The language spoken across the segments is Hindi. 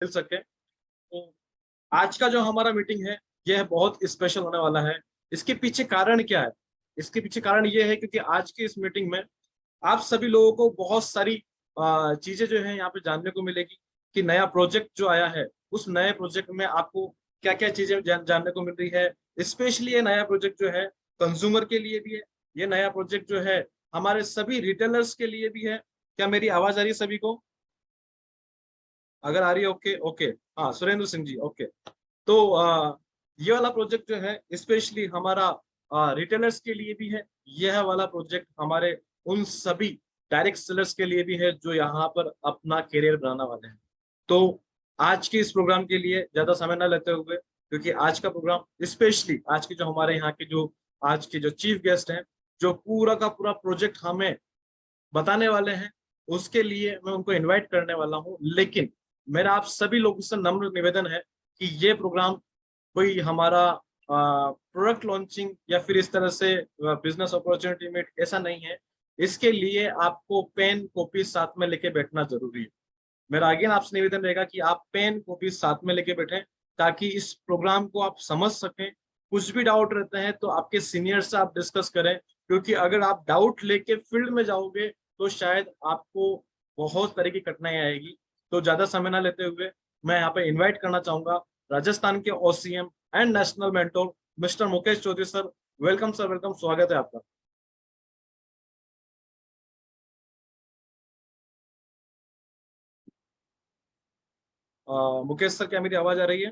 मिल सके। तो आज का जो हमारा मीटिंग है यह बहुत स्पेशल होने वाला है। इसके पीछे कारण क्या है? इसके पीछे कारण ये है क्योंकि आज की इस मीटिंग में आप सभी लोगों को बहुत सारी चीजें जो है यहाँ पे जानने को मिलेगी कि नया प्रोजेक्ट जो आया है उस नए प्रोजेक्ट में आपको क्या क्या चीजें जानने को मिल रही है। स्पेशली ये नया प्रोजेक्ट जो है कंज्यूमर के लिए भी है। ये नया प्रोजेक्ट जो है हमारे सभी रिटेलर्स के लिए भी है। क्या मेरी आवाज आ रही है सभी को? अगर आ रही है ओके ओके। हाँ सुरेंद्र सिंह जी ओके। तो ये वाला प्रोजेक्ट जो है स्पेशली हमारा रिटेलर्स के लिए भी है। यह वाला प्रोजेक्ट हमारे उन सभी डायरेक्ट सेलर्स के लिए भी है जो यहाँ पर अपना करियर बनाने वाले हैं। तो आज के इस प्रोग्राम के लिए ज्यादा समय न लेते हुए, क्योंकि आज का प्रोग्राम स्पेशली आज के जो हमारे यहाँ के जो आज के जो चीफ गेस्ट हैं, जो पूरा का पूरा प्रोजेक्ट हमें बताने वाले हैं, उसके लिए मैं उनको इनवाइट करने वाला हूँ। लेकिन मेरा आप सभी लोगों से नम्र निवेदन है कि ये प्रोग्राम कोई हमारा प्रोडक्ट लॉन्चिंग या फिर इस तरह से बिजनेस अपॉर्चुनिटी मीट ऐसा नहीं है। इसके लिए आपको पेन कॉपी साथ में लेके बैठना जरूरी है। मेरा अगेन आपसे निवेदन रहेगा कि आप पेन कॉपी साथ में लेके बैठें ताकि इस प्रोग्राम को आप समझ सकें। कुछ भी डाउट रहते हैं तो आपके सीनियर से आप डिस्कस करें, क्योंकि अगर आप डाउट लेके फील्ड में जाओगे तो शायद आपको बहुत तरह की कठिनाई आएगी। तो ज्यादा समय ना लेते हुए मैं यहाँ पे इनवाइट करना चाहूंगा राजस्थान के OCM and national mentor mister Mukesh Chaudhary sir. Welcome sir, welcome, स्वागत है आपका। मुकेश सर, क्या मेरी आवाज आ रही है?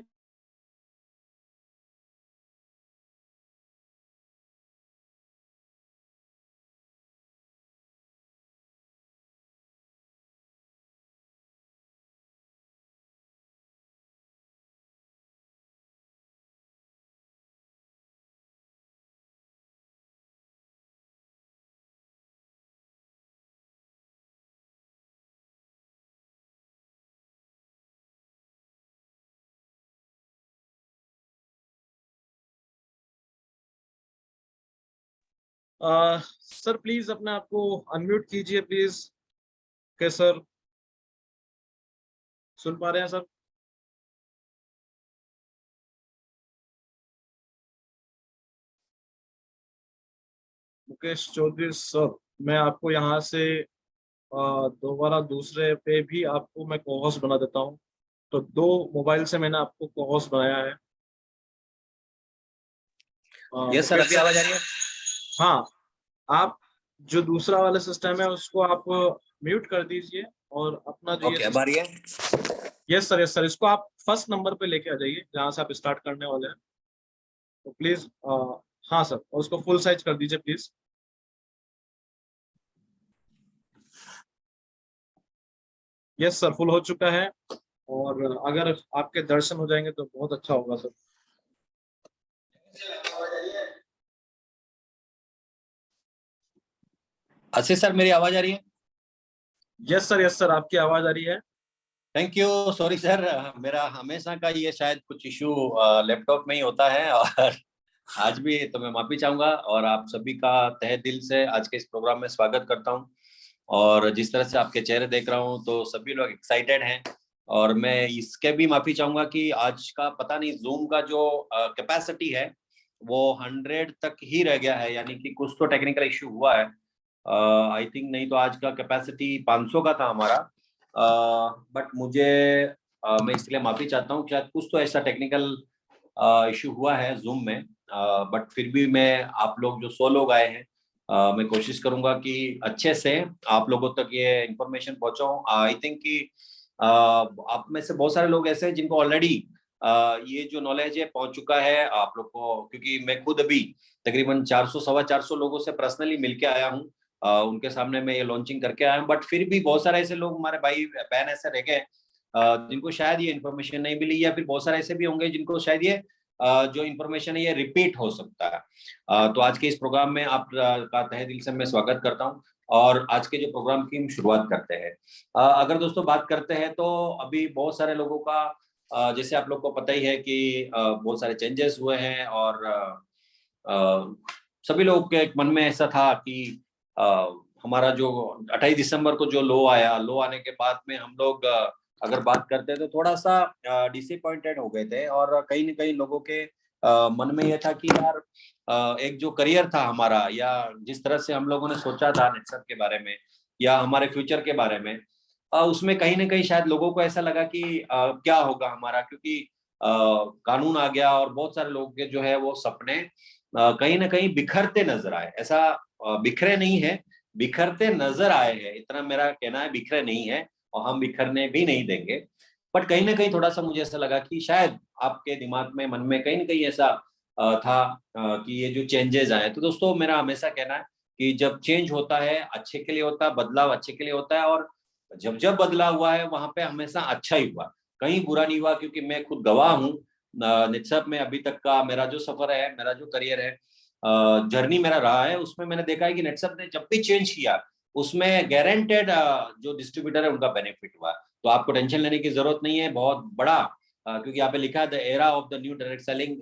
सर प्लीज अपने आप को अनम्यूट कीजिए प्लीज। के सर सुन पा रहे हैं सर? मुकेश चौधरी सर, मैं आपको यहाँ से दोबारा दूसरे पे भी आपको मैं को होस्ट बना देता हूँ। तो दो मोबाइल से मैंने आपको को होस्ट बनाया है। यस सर, मुकेश अभी सर, आवाज आ रही है? हाँ, आप जो दूसरा वाला सिस्टम है उसको आप म्यूट कर दीजिए और अपना जो ये ओके, अब आ रही है? यस सर, यस सर, इसको आप फर्स्ट नंबर पे लेके आ जाइए जहाँ से आप स्टार्ट करने वाले हैं। तो प्लीज हाँ सर, और उसको फुल साइज कर दीजिए प्लीज। यस सर, फुल हो चुका है। और अगर आपके दर्शन हो जाएंगे तो बहुत अच्छा होगा सर। आशीष सर, मेरी आवाज आ रही है? यस सर, यस सर, आपकी आवाज आ रही है। Thank you. सॉरी सर, मेरा हमेशा का ये शायद कुछ इशू लैपटॉप में ही होता है, और आज भी तो मैं माफी चाहूंगा। और आप सभी का तहे दिल से आज के इस प्रोग्राम में स्वागत करता हूं। और जिस तरह से आपके चेहरे देख रहा हूं तो सभी लोग एक्साइटेड हैं। और मैं इसके भी माफी चाहूंगा कि आज का पता नहीं जूम का जो कैपेसिटी है वो 100 तक ही रह गया है, यानी कि कुछ तो टेक्निकल इशू हुआ है। आई थिंक नहीं तो आज का कैपेसिटी 500 का था हमारा। बट मुझे मैं इसके लिए माफी चाहता हूँ, शायद कुछ तो ऐसा टेक्निकल इशू हुआ है जूम में। बट फिर भी मैं आप लोग जो 100 लोग आए हैं, मैं कोशिश करूंगा कि अच्छे से आप लोगों तक ये इंफॉर्मेशन पहुंचाऊं। आई थिंक कि आप में से बहुत सारे लोग ऐसे हैं जिनको ऑलरेडी ये जो नॉलेज है पहुंच चुका है आप लोग को, क्योंकि मैं खुद अभी तकरीबन 400 सवा 400 लोगों से पर्सनली मिलके आया हूँ। उनके सामने मैं ये लॉन्चिंग करके आया हूँ। बट फिर भी बहुत सारे ऐसे लोग, हमारे भाई बहन ऐसे रह गए जिनको शायद ये इन्फॉर्मेशन नहीं मिली, या फिर बहुत सारे ऐसे भी होंगे जिनको शायद ये जो इन्फॉर्मेशन है ये रिपीट हो सकता है। तो आज के इस प्रोग्राम में आप का तहे दिल से मैं स्वागत करता हूँ। और आज के जो प्रोग्राम की हम शुरुआत करते हैं। अगर दोस्तों बात करते हैं तो अभी बहुत सारे लोगों का जैसे आप लोग को पता ही है कि बहुत सारे चेंजेस हुए हैं। और सभी लोग के मन में ऐसा था कि हमारा जो 28 दिसंबर को जो लो आया, लो आने के बाद में हम लोग अगर बात करते तो थोड़ा सा डिसअपॉइंटेड हो गए थे, और कहीं न कहीं लोगों के मन में यह था कि यार एक जो करियर था हमारा, या जिस तरह से हम लोगों ने सोचा था नेटसप के बारे में या हमारे फ्यूचर के बारे में, उसमें कहीं न कहीं शायद लोगों को ऐसा लगा कि क्या होगा हमारा, क्योंकि कानून आ गया और बहुत सारे लोगों के जो है वो सपने कहीं न कहीं बिखरते नज़र आए। ऐसा बिखरे नहीं है, बिखरते नज़र आए हैं, इतना मेरा कहना है, बिखरे नहीं है और हम बिखरने भी नहीं देंगे। बट कहीं न कहीं थोड़ा-सा मुझे ऐसा लगा कि शायद आपके दिमाग में, मन में कहीं न कहीं ऐसा था कि ये जो चेंजेज़ आए। तो दोस्तों, मेरा हमेशा कहना है कि जब चेंज होता है, अच्छे के लिए होता है, बदलाव अच्छे के लिए होता है, और जब बदलाव हुआ है, वहाँ पे हमेशा अच्छा ही हुआ। कहीं बुरा नहीं हुआ, क्योंकि मैं खुद गवाह हूँ निट्सअप में अभी तक का मेरा जो सफ़र है, मेरा जो करियर है, जर्नी मेरा रहा है, उसमें मैंने देखा है कि निट्सअप ने जब भी चेंज किया, उसमें गारंटेड जो डिस्ट्रीब्यूटर है उनका बेनिफिट हुआ। तो आपको टेंशन लेने की ज़रूरत नहीं है, बहुत बड़ा क्योंकि यहाँ पे लिखा है the era of the new direct selling,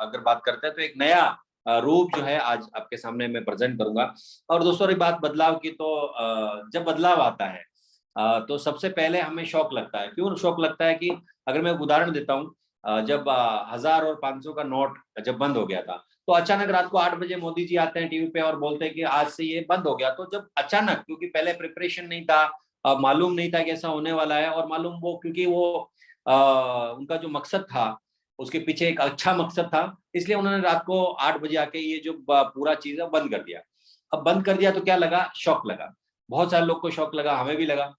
अगर बात करते हैं तो एक नया रूप जो है आज आपके सामने मैं प्रेज़ेंट करूँगा। और दूसरी बात बदलाव की, तो जब बदलाव आता है तो सबसे पहले हमें शॉक लगता है। क्यों शॉक लगता है कि अगर मैं एक उदाहरण देता हूँ, जब 1000 और 500 का नोट जब बंद हो गया था, तो अचानक रात को 8 बजे मोदी जी आते हैं टीवी पे और बोलते हैं कि आज से ये बंद हो गया। तो जब अचानक, क्योंकि पहले प्रिपरेशन नहीं था, मालूम नहीं था कि ऐसा होने वाला है, और मालूम वो क्योंकि वो उनका जो मकसद था, उसके पीछे एक अच्छा मकसद था, इसलिए उन्होंने रात को 8 बजे आके ये जो पूरा चीज़ है बंद कर दिया। अब बंद कर दिया तो क्या लगा? शॉक लगा। बहुत सारे लोग को शॉक लगा, हमें भी लगा।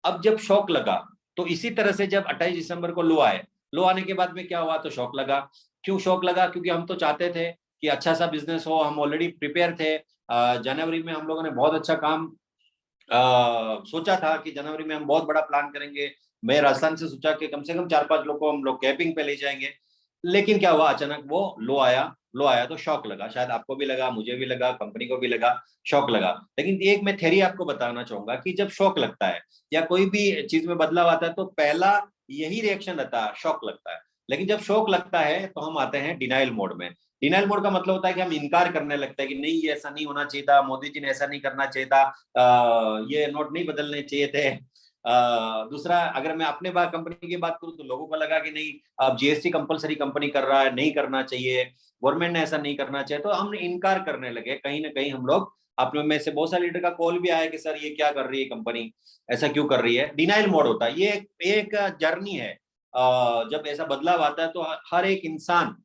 अब जब शॉक लगा, तो इसी तरह से जब 28 दिसंबर को लो आए, लो आने के बाद में क्या हुआ? तो शॉक लगा। क्यों शॉक लगा? क्योंकि हम तो चाहते थे कि अच्छा-सा बिज़नेस हो, हम ऑलरेडी प्रिपेयर थे। जनवरी में हम लोगों ने बहुत अच्छा काम सोचा था कि जनवरी में हम बहुत बड़ा प्लान करेंगे। मैं राजस्थान से सोचा कि कम से कम 4-5 लोग को हम लोग कैंपिंग पे ले जाएँगे। लेकिन क्या हुआ, अचानक वो लो आया तो शॉक लगा। शायद आपको भी लगा, मुझे भी लगा, कंपनी को भी लगा, शॉक लगा। लेकिन एक मैं थ्योरी आपको बताना चाहूँगा कि जब शॉक लगता है या कोई भी चीज़ में बदलाव आता है, तो पहला यही रिएक्शन रहता है, शॉक लगता है। लेकिन जब शॉक लगता है तो हम आते हैं डिनायल मोड में। डिनायल मोड का मतलब होता है कि हम इनकार करने लगते हैं कि नहीं, ये ऐसा नहीं होना चाहिए था, मोदी जी ने ऐसा नहीं करना चाहिए था, ये नोट नहीं बदलने चाहिए थे। दूसरा, अगर मैं अपने कंपनी की बात करूँ, तो लोगों को लगा कि नहीं, अब जीएसटी कंपलसरी कंपनी कर रहा है, नहीं करना चाहिए, गवर्नमेंट ने ऐसा नहीं करना चाहिए, तो हम इनकार करने लगे। कहीं न कहीं हम लोग अपने में से बहुत सारे लीडर का कॉल भी आया कि सर ये क्या कर रही है कंपनी, ऐसा क्यों कर रही है? डिनायल मोड होता है। ये एक जर्नी है। जब ऐसा बदलाव आता है तो हर एक इंसान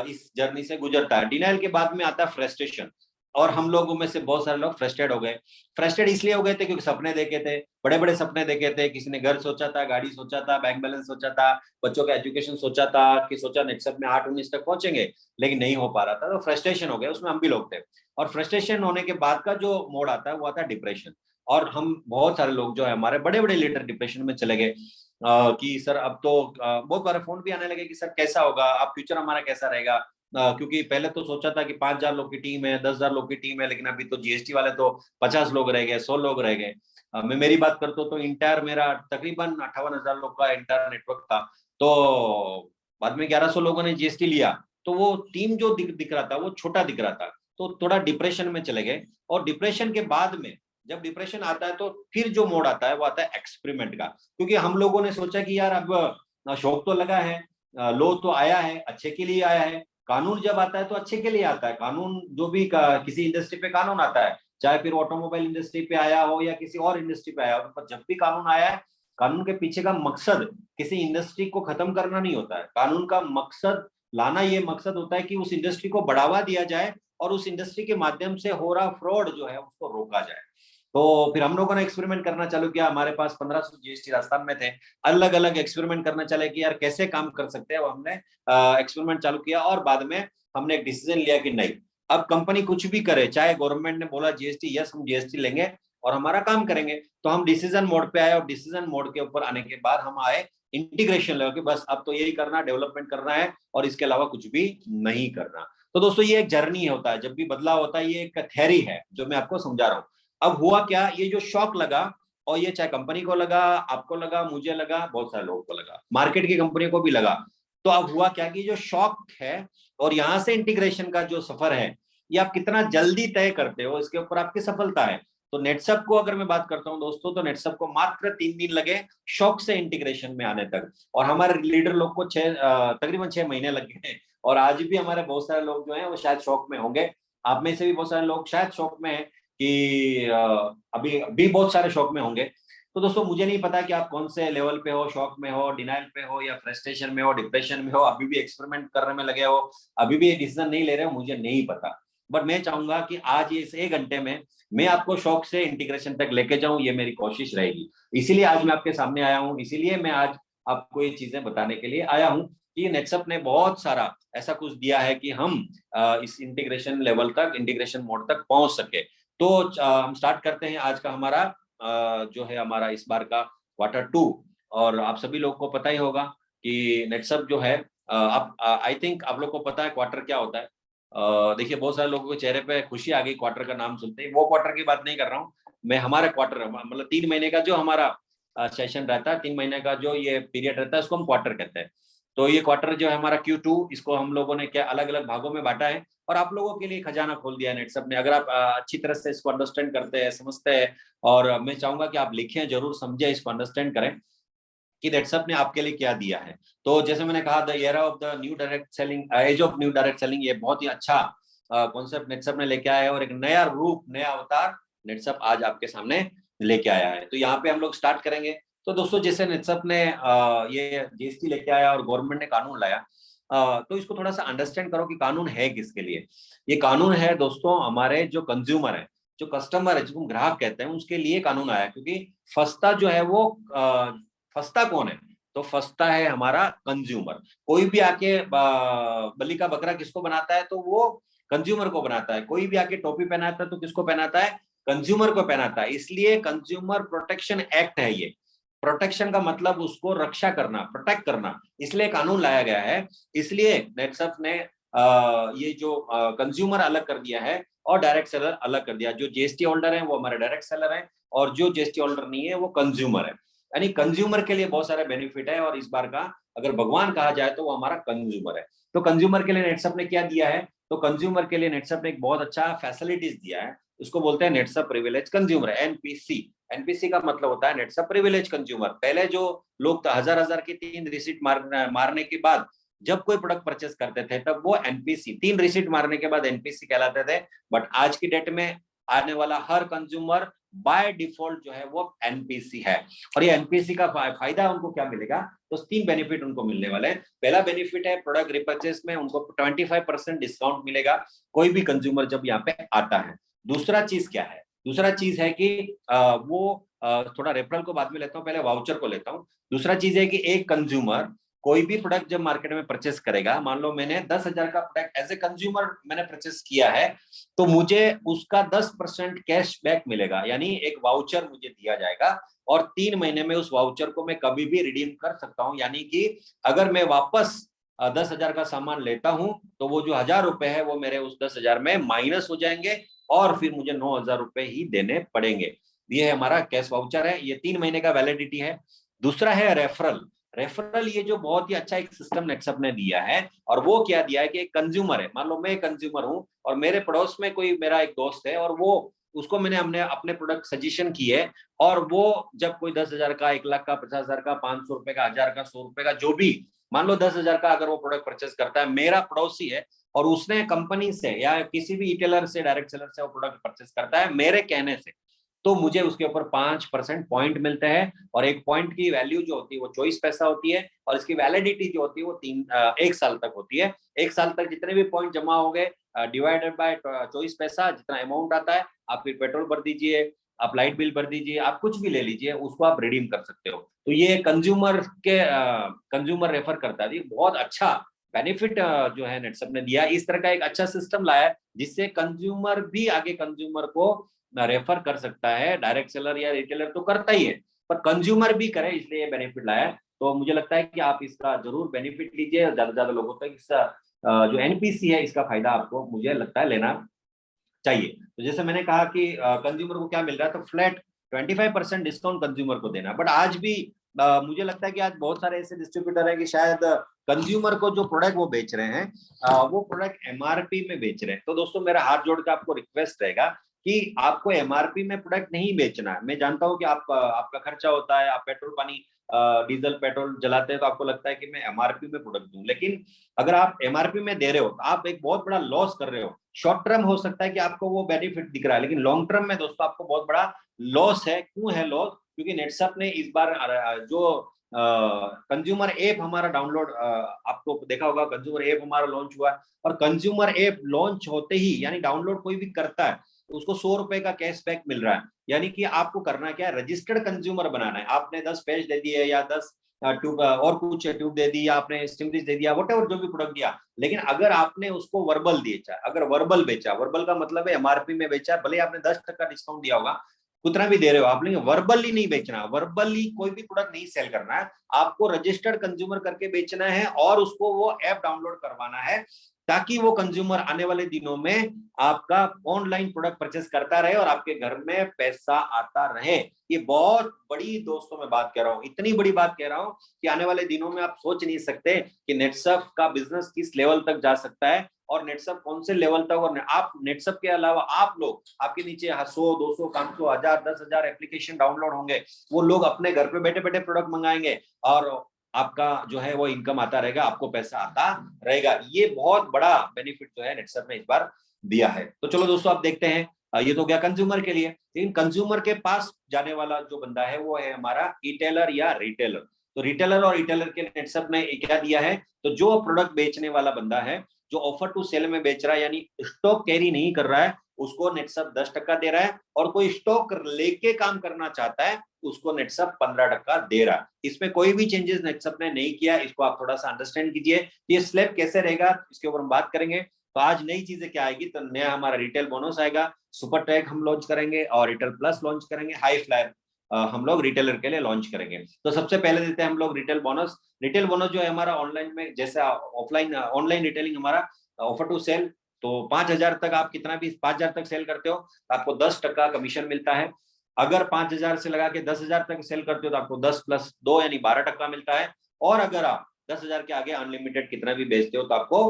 इस जर्नी से गुजरता है। डिनायल के बाद में आता है फ्रस्ट्रेशन, और हम लोगों में से बहुत सारे लोग फ्रस्ट्रेट हो गए। फ्रस्ट्रेट इसलिए हो गए थे क्योंकि सपने देखे थे, बड़े-बड़े सपने देखे थे। किसी ने घर सोचा था, गाड़ी सोचा था, बैंक बैलेंस सोचा था, बच्चों का एजुकेशन सोचा था, कि सोचा नेक्स्ट में 8-19 तक पहुंचेंगे, लेकिन नहीं हो पा रहा था, तो फ्रस्ट्रेशन हो गया। उसमें हम भी लोग थे। और फ्रस्ट्रेशन होने के बाद का जो मोड आता है वो आता है डिप्रेशन। और हम बहुत सारे लोग जो है, हमारे बड़े-बड़े लीडर डिप्रेशन में चले गए कि सर अब तो बहुत बार फोन भी आने लगे कि सर कैसा होगा, अब फ्यूचर हमारा कैसा रहेगा? क्योंकि पहले तो सोचा था कि 5,000 लोग की टीम है, 10,000 लोग की टीम है, लेकिन अभी तो जीएसटी वाले तो 50 लोग रह गए, 100 लोग रह गए। मैं मेरी बात करता हूँ तो इंटायर मेरा तकरीबन 58,000 लोग का इंटायर नेटवर्क था। तो बाद में 1100 लोगों ने जीएसटी लिया, तो वो टीम जो दिख रहा था वो छोटा दिख रहा था। तो थोड़ा डिप्रेशन में चले गए। और डिप्रेशन के बाद में, जब डिप्रेशन आता है, तो फिर जो मोड आता है वो आता है एक्सपेरिमेंट का। क्योंकि हम लोगों ने सोचा कि यार अब शौक तो लगा है, लो तो आया है, अच्छे के लिए आया है। कानून जब आता है तो अच्छे के लिए आता है। कानून जो भी किसी इंडस्ट्री पे कानून आता है, चाहे फिर ऑटोमोबाइल इंडस्ट्री पे आया हो या किसी और इंडस्ट्री पे आया हो, पर जब भी कानून आया है, कानून के पीछे का मकसद किसी इंडस्ट्री को खत्म करना नहीं होता है। कानून का मकसद लाना, ये मकसद होता है कि उस इंडस्ट्री को बढ़ावा दिया जाए और उस इंडस्ट्री के माध्यम से हो रहा फ्रॉड जो है उसको रोका जाए। तो फिर हम लोगों ने एक्सपेरिमेंट करना चालू किया। हमारे पास 1500 जीएसटी राजस्थान में थे। अलग अलग एक्सपेरिमेंट करना चले कि यार कैसे काम कर सकते हैं, वो हमने एक्सपेरिमेंट चालू किया। और बाद में हमने एक डिसीजन लिया कि नहीं, अब कंपनी कुछ भी करे, चाहे गवर्नमेंट ने बोला जीएसटी, यस हम जीएसटी लेंगे और हमारा काम करेंगे। तो हम डिसीजन मोड पे आए, और डिसीजन मोड के ऊपर आने के बाद हम आए इंटीग्रेशन लेवल के, बस अब तो यही करना, डेवलपमेंट करना है और इसके अलावा कुछ भी नहीं करना। तो दोस्तों, ये एक जर्नी होता है, जब भी बदलाव होता है, ये एक थ्योरी है जो मैं आपको समझा रहा हूँ। अब हुआ क्या, ये जो शॉक लगा, और ये चाहे कंपनी को लगा, आपको लगा, मुझे लगा, बहुत सारे लोगों को लगा, मार्केट की कंपनी को भी लगा। तो अब हुआ क्या कि जो शॉक है और यहां से इंटीग्रेशन का जो सफर है, ये आप कितना जल्दी तय करते हो, इसके ऊपर आपकी सफलता है। तो नेटसप को अगर मैं बात करता हूं दोस्तों, तो नेटसप को मात्र 3 दिन लगे शौक से इंटीग्रेशन में आने तक, और हमारे लीडर लोग को तकरीबन 6 महीने लग गए। और आज भी हमारे बहुत सारे लोग जो हैं वो शायद शौक में होंगे, आप में से भी बहुत सारे लोग शायद शौक में हैं कि अभी भी बहुत सारे शौक में होंगे। तो दोस्तों मुझे नहीं पता कि आप कौन से लेवल पे हो, शौक में हो, डिनाइल पे हो, या फ्रस्ट्रेशन में हो, डिप्रेशन में हो, अभी भी एक्सपेरिमेंट करने में लगे हो, अभी भी डिसीजन नहीं ले रहे हो, मुझे नहीं पता। बट मैं चाहूंगा कि आज इस 1 घंटे में मैं आपको शौक से इंटीग्रेशन तक लेके जाऊं, ये मेरी कोशिश रहेगी। इसीलिए आज मैं आपके सामने आया हूं, इसीलिए मैं आज आपको ये चीजें बताने के लिए आया हूं कि नेटसप ने बहुत सारा ऐसा कुछ दिया है कि हम इस इंटीग्रेशन लेवल तक, इंटीग्रेशन मोड तक पहुंच सके। तो हम स्टार्ट करते हैं आज का हमारा जो है हमारा इस बार का Q2। और आप सभी लोगों को पता ही होगा कि नेटसप जो है आप आई थिंक आप लोग को पता है क्वार्टर क्या होता है। देखिए बहुत सारे लोगों के चेहरे पे खुशी आ गई क्वार्टर का नाम सुनते ही। वो क्वार्टर की बात नहीं कर रहा हूँ मैं, हमारा क्वार्टर मतलब 3 महीने का जो हमारा सेशन रहता है, 3 महीने का जो ये पीरियड रहता है उसको हम क्वार्टर कहते हैं। तो ये क्वार्टर जो है हमारा Q2, इसको हम लोगों ने क्या अलग अलग भागों में बांटा है, और आप लोगों के लिए खजाना खोल दिया नेटसप ने। अगर आप अच्छी तरह से इसको अंडरस्टैंड करते हैं, समझते हैं, और मैं चाहूंगा कि आप लिखें जरूर, समझे, इसको अंडरस्टैंड करें कि नेटसप ने आपके लिए क्या दिया है। तो जैसे मैंने कहा, the era of the new direct selling, age of new direct selling, ये बहुत ही अच्छा कॉन्सेप्ट नेटसप ने लेके आया है, और एक नया रूप, नया अवतार नेटसप आज आपके सामने लेके आया है। तो यहाँ पे हम लोग स्टार्ट करेंगे। तो दोस्तों जैसे नेटसप ने ये जीएसटी लेके आया और गवर्नमेंट ने कानून लाया, तो इसको थोड़ा सा अंडरस्टैंड करो कि कानून है किसके लिए। ये कानून है दोस्तों हमारे जो कंज्यूमर है, जो कस्टमर है, जिसको हम ग्राहक कहते हैं, उसके लिए कानून आया। क्योंकि फंसता जो है वो फंसता कौन है, तो फंसता है हमारा कंज्यूमर। कोई भी आके बलि का बकरा किसको बनाता है, तो वो कंज्यूमर को बनाता है। कोई भी आके टोपी पहनाता है तो किसको पहनाता है, कंज्यूमर को पहनाता है। इसलिए कंज्यूमर प्रोटेक्शन एक्ट है ये। प्रोटेक्शन का मतलब उसको रक्षा करना, प्रोटेक्ट करना, इसलिए कानून लाया गया है। इसलिए नेटसप ने ये जो कंज्यूमर अलग कर दिया है और डायरेक्ट सेलर अलग कर दिया। जो जीएसटी होल्डर है वो हमारे डायरेक्ट सेलर है, और जो जीएसटी होल्डर नहीं है वो कंज्यूमर है। यानी कंज्यूमर के लिए बहुत सारे बेनिफिट है, और इस बार का अगर भगवान कहा जाए तो वो हमारा कंज्यूमर है। तो कंज्यूमर के लिए नेटसप ने क्या दिया है, तो कंज्यूमर के लिए नेटसप ने एक बहुत अच्छा फैसिलिटीज दिया है। उसको बोलते हैं नेटसप प्रिविलेज कंज्यूमर, एनपीसी। एनपीसी का मतलब होता है नेटसप प्रिविलेज कंज्यूमर। पहले जो लोग हजार हजार की 3 रिसीट मारने के बाद जब कोई प्रोडक्ट परचेस करते थे, तब वो एनपीसी, 3 रिसीट मारने के बाद एनपीसी कहलाते थे। बट आज की डेट में आने वाला हर कंज्यूमर बाय डिफॉल्ट जो है वो एनपीसी है। और ये एनपीसी का फायदा उनको क्या मिलेगा, तो 3 बेनिफिट उनको मिलने वाले हैं। पहला बेनिफिट है प्रोडक्ट रिपर्चेस में उनको 25% डिस्काउंट मिलेगा, कोई भी कंज्यूमर जब यहाँ पे आता है। दूसरा चीज क्या है, दूसरा चीज है कि वो थोड़ा रेफरल को बाद में लेता हूँ, पहले वाउचर को लेता हूँ। दूसरा चीज है कि एक कंज्यूमर कोई भी प्रोडक्ट जब मार्केट में परचेस करेगा, मान लो मैंने 10,000 का प्रोडक्ट एज ए कंज्यूमर मैंने परचेस किया है, तो मुझे उसका 10% कैशबैक मिलेगा, यानी एक वाउचर मुझे दिया जाएगा। और 3 महीने में उस वाउचर को मैं कभी भी रिडीम कर सकता हूं। यानी कि अगर मैं वापस 10,000 का सामान लेता हूं, तो वो जो 1,000 रुपए है वो मेरे उस 10,000 में माइनस हो जाएंगे, और फिर मुझे 9,000 रुपए ही देने पड़ेंगे। ये हमारा कैश वाउचर है, ये 3 महीने का वैलिडिटी है। दूसरा है रेफरल। रेफरल ये जो बहुत ही अच्छा एक सिस्टम नेटसप ने दिया है, और वो क्या दिया है कि एक कंज्यूमर है, मान लो मैं एक कंज्यूमर हूं और मेरे पड़ोस में कोई मेरा एक दोस्त है, और वो उसको मैंने हमने अपने प्रोडक्ट सजेशन किए, और वो जब कोई 10,000 का, 1,00,000 का, 50,000 का, 500 रुपए का, 1,000 का, 100 रुपए का, जो भी, मान लो 10,000 का अगर वो प्रोडक्ट परचेस करता है, मेरा पड़ोसी है, और उसने कंपनी से या किसी भी रिटेलर से, डायरेक्ट सेलर से वो प्रोडक्ट परचेस करता है मेरे कहने से, तो मुझे उसके ऊपर 5% पॉइंट मिलते हैं। और एक पॉइंट की वैल्यू जो होती है वो 24 पैसा होती है, और इसकी वैलिडिटी जो होती है वो 1 साल तक होती है। 1 साल तक जितने भी पॉइंट जमा हो गए डिवाइडेड बाय 24 पैसा, जितना अमाउंट आता है, आप फिर पेट्रोल भर दीजिए, आप लाइट बिल भर दीजिए, आप कुछ भी ले लीजिए, उसको आप रिडीम कर सकते हो। तो ये कंज्यूमर रेफर करता है। ये बहुत अच्छा बेनिफिट जो है नेटसप ने दिया, इस तरह का एक अच्छा सिस्टम लाया है जिससे कंज्यूमर भी आगे कंज्यूमर को रेफर कर सकता है। डायरेक्ट सेलर या रिटेलर तो करता ही है, पर कंज्यूमर भी करे, इसलिए ये बेनिफिट लाया है। तो मुझे लगता है कि आप इसका जरूर बेनिफिट लीजिए, ज्यादा से ज्यादा लोगों तक इसका जो एनपीसी है इसका फायदा आपको, मुझे लगता है, लेना चाहिए। तो जैसे मैंने कहा कि कंज्यूमर को क्या मिल रहा है, तो फ्लैट 25% डिस्काउंट कंज्यूमर को देना। बट आज भी मुझे लगता है कि आज बहुत सारे ऐसे डिस्ट्रीब्यूटर हैं कि शायद कंज्यूमर को जो प्रोडक्ट वो बेच रहे हैं वो प्रोडक्ट एमआरपी में बेच रहे हैं। तो दोस्तों मेरा हाथ जोड़ के आपको रिक्वेस्ट रहेगा कि आपको एमआरपी में प्रोडक्ट नहीं बेचना है। मैं जानता हूं कि आपका खर्चा होता है, आप पेट्रोल पानी डीजल पेट्रोल जलाते हैं तो आपको लगता है कि मैं एमआरपी में प्रोडक्ट दूं, लेकिन अगर आप एमआरपी में दे रहे हो तो आप एक बहुत बड़ा लॉस कर रहे हो। शॉर्ट टर्म हो सकता है कि आपको वो बेनिफिट दिख रहा है, लेकिन लॉन्ग टर्म में दोस्तों आपको बहुत बड़ा लॉस है। क्यों है लॉस? क्योंकि नेटसप ने इस बार जो कंज्यूमर ऐप हमारा डाउनलोड, आपको देखा होगा कंज्यूमर ऐप हमारा लॉन्च हुआ, और कंज्यूमर ऐप लॉन्च होते ही यानी डाउनलोड कोई भी करता है तो उसको 100 रुपए का कैशबैक मिल रहा है। यानी कि आपको करना क्या है, रजिस्टर्ड कंज्यूमर बनाना है। आपने 10 पेज दे दिए या 10 ट्यूब और कुछ ट्यूब दे दी, या आपने स्टिमरीज दे दिया, वट जो भी प्रोडक्ट दिया, लेकिन अगर आपने उसको वर्बल बेचा, अगर वर्बल बेचा, वर्बल का मतलब है एमआरपी में बेचा, भले आपने 10% डिस्काउंट दिया होगा, कितना भी दे रहे हो आप, लेकिन वर्बली नहीं बेचना, वर्बली कोई भी प्रोडक्ट नहीं सेल करना है, आपको रजिस्टर्ड कंज्यूमर करके बेचना है और उसको वो ऐप डाउनलोड करवाना है, ताकि वो कंज्यूमर आने वाले दिनों में आपका ऑनलाइन प्रोडक्ट परचेस करता रहे और आपके घर में पैसा आता रहे। ये बहुत बड़ी दोस्तों मैं बात कह रहा हूं, इतनी बड़ी बात कह रहा हूं कि आने वाले दिनों में आप सोच नहीं सकते कि नेटसप का बिजनेस किस लेवल तक जा सकता है और नेटसप कौन से लेवल तक। और आप नेटसप के अलावा आप लोग, आपके नीचे 100 200 500 1000 10,000 एप्लीकेशन डाउनलोड होंगे, वो लोग अपने घर पे बैठे बैठे प्रोडक्ट मंगाएंगे और आपका जो है वो इनकम आता रहेगा, आपको पैसा आता रहेगा। ये बहुत बड़ा बेनिफिट जो है नेटसप ने इस बार दिया है। तो चलो दोस्तों आप देखते हैं, ये तो गया कंज्यूमर के लिए, लेकिन कंज्यूमर के पास जाने वाला जो बंदा है वो है हमारा ई-टेलर या रिटेलर। तो रिटेलर और ई-टेलर के नेटसप ने क्या दिया है, तो जो प्रोडक्ट बेचने वाला बंदा है, जो ऑफर टू सेल में बेच रहा है यानी स्टॉक कैरी नहीं कर रहा है, उसको नेटसप 10% दे रहा है, और कोई स्टॉक लेके काम करना चाहता है उसको नेटसप 15% दे रहा है। इसमें कोई भी चेंजेस नेटसप ने नहीं किया, इसको आप थोड़ा सा अंडरस्टैंड कीजिए। ये स्लैब कैसे रहेगा इसके ऊपर हम बात करेंगे। तो आज नई चीजें क्या आएगी, तो नया हमारा रिटेल बोनस आएगा, सुपर टैग हम लॉन्च करेंगे और रिटेल प्लस लॉन्च करेंगे, हाई फ्लायर हम लोग रिटेलर के लिए लॉन्च करेंगे। तो सबसे पहले देते हैं हम लोग रिटेल बोनस। रिटेल बोनस जो है हमारा ऑनलाइन में, जैसे ऑफलाइन ऑनलाइन रिटेलिंग हमारा ऑफर टू सेल, तो 5,000 तक आप कितना भी 5,000 तक सेल करते हो तो आपको 10% कमीशन मिलता है। अगर 5,000 से लगा के 10,000 तक सेल करते हो तो आपको 10+2 यानी 12% मिलता है। और अगर आप 10,000 के आगे अनलिमिटेड कितना भी बेचते हो तो आपको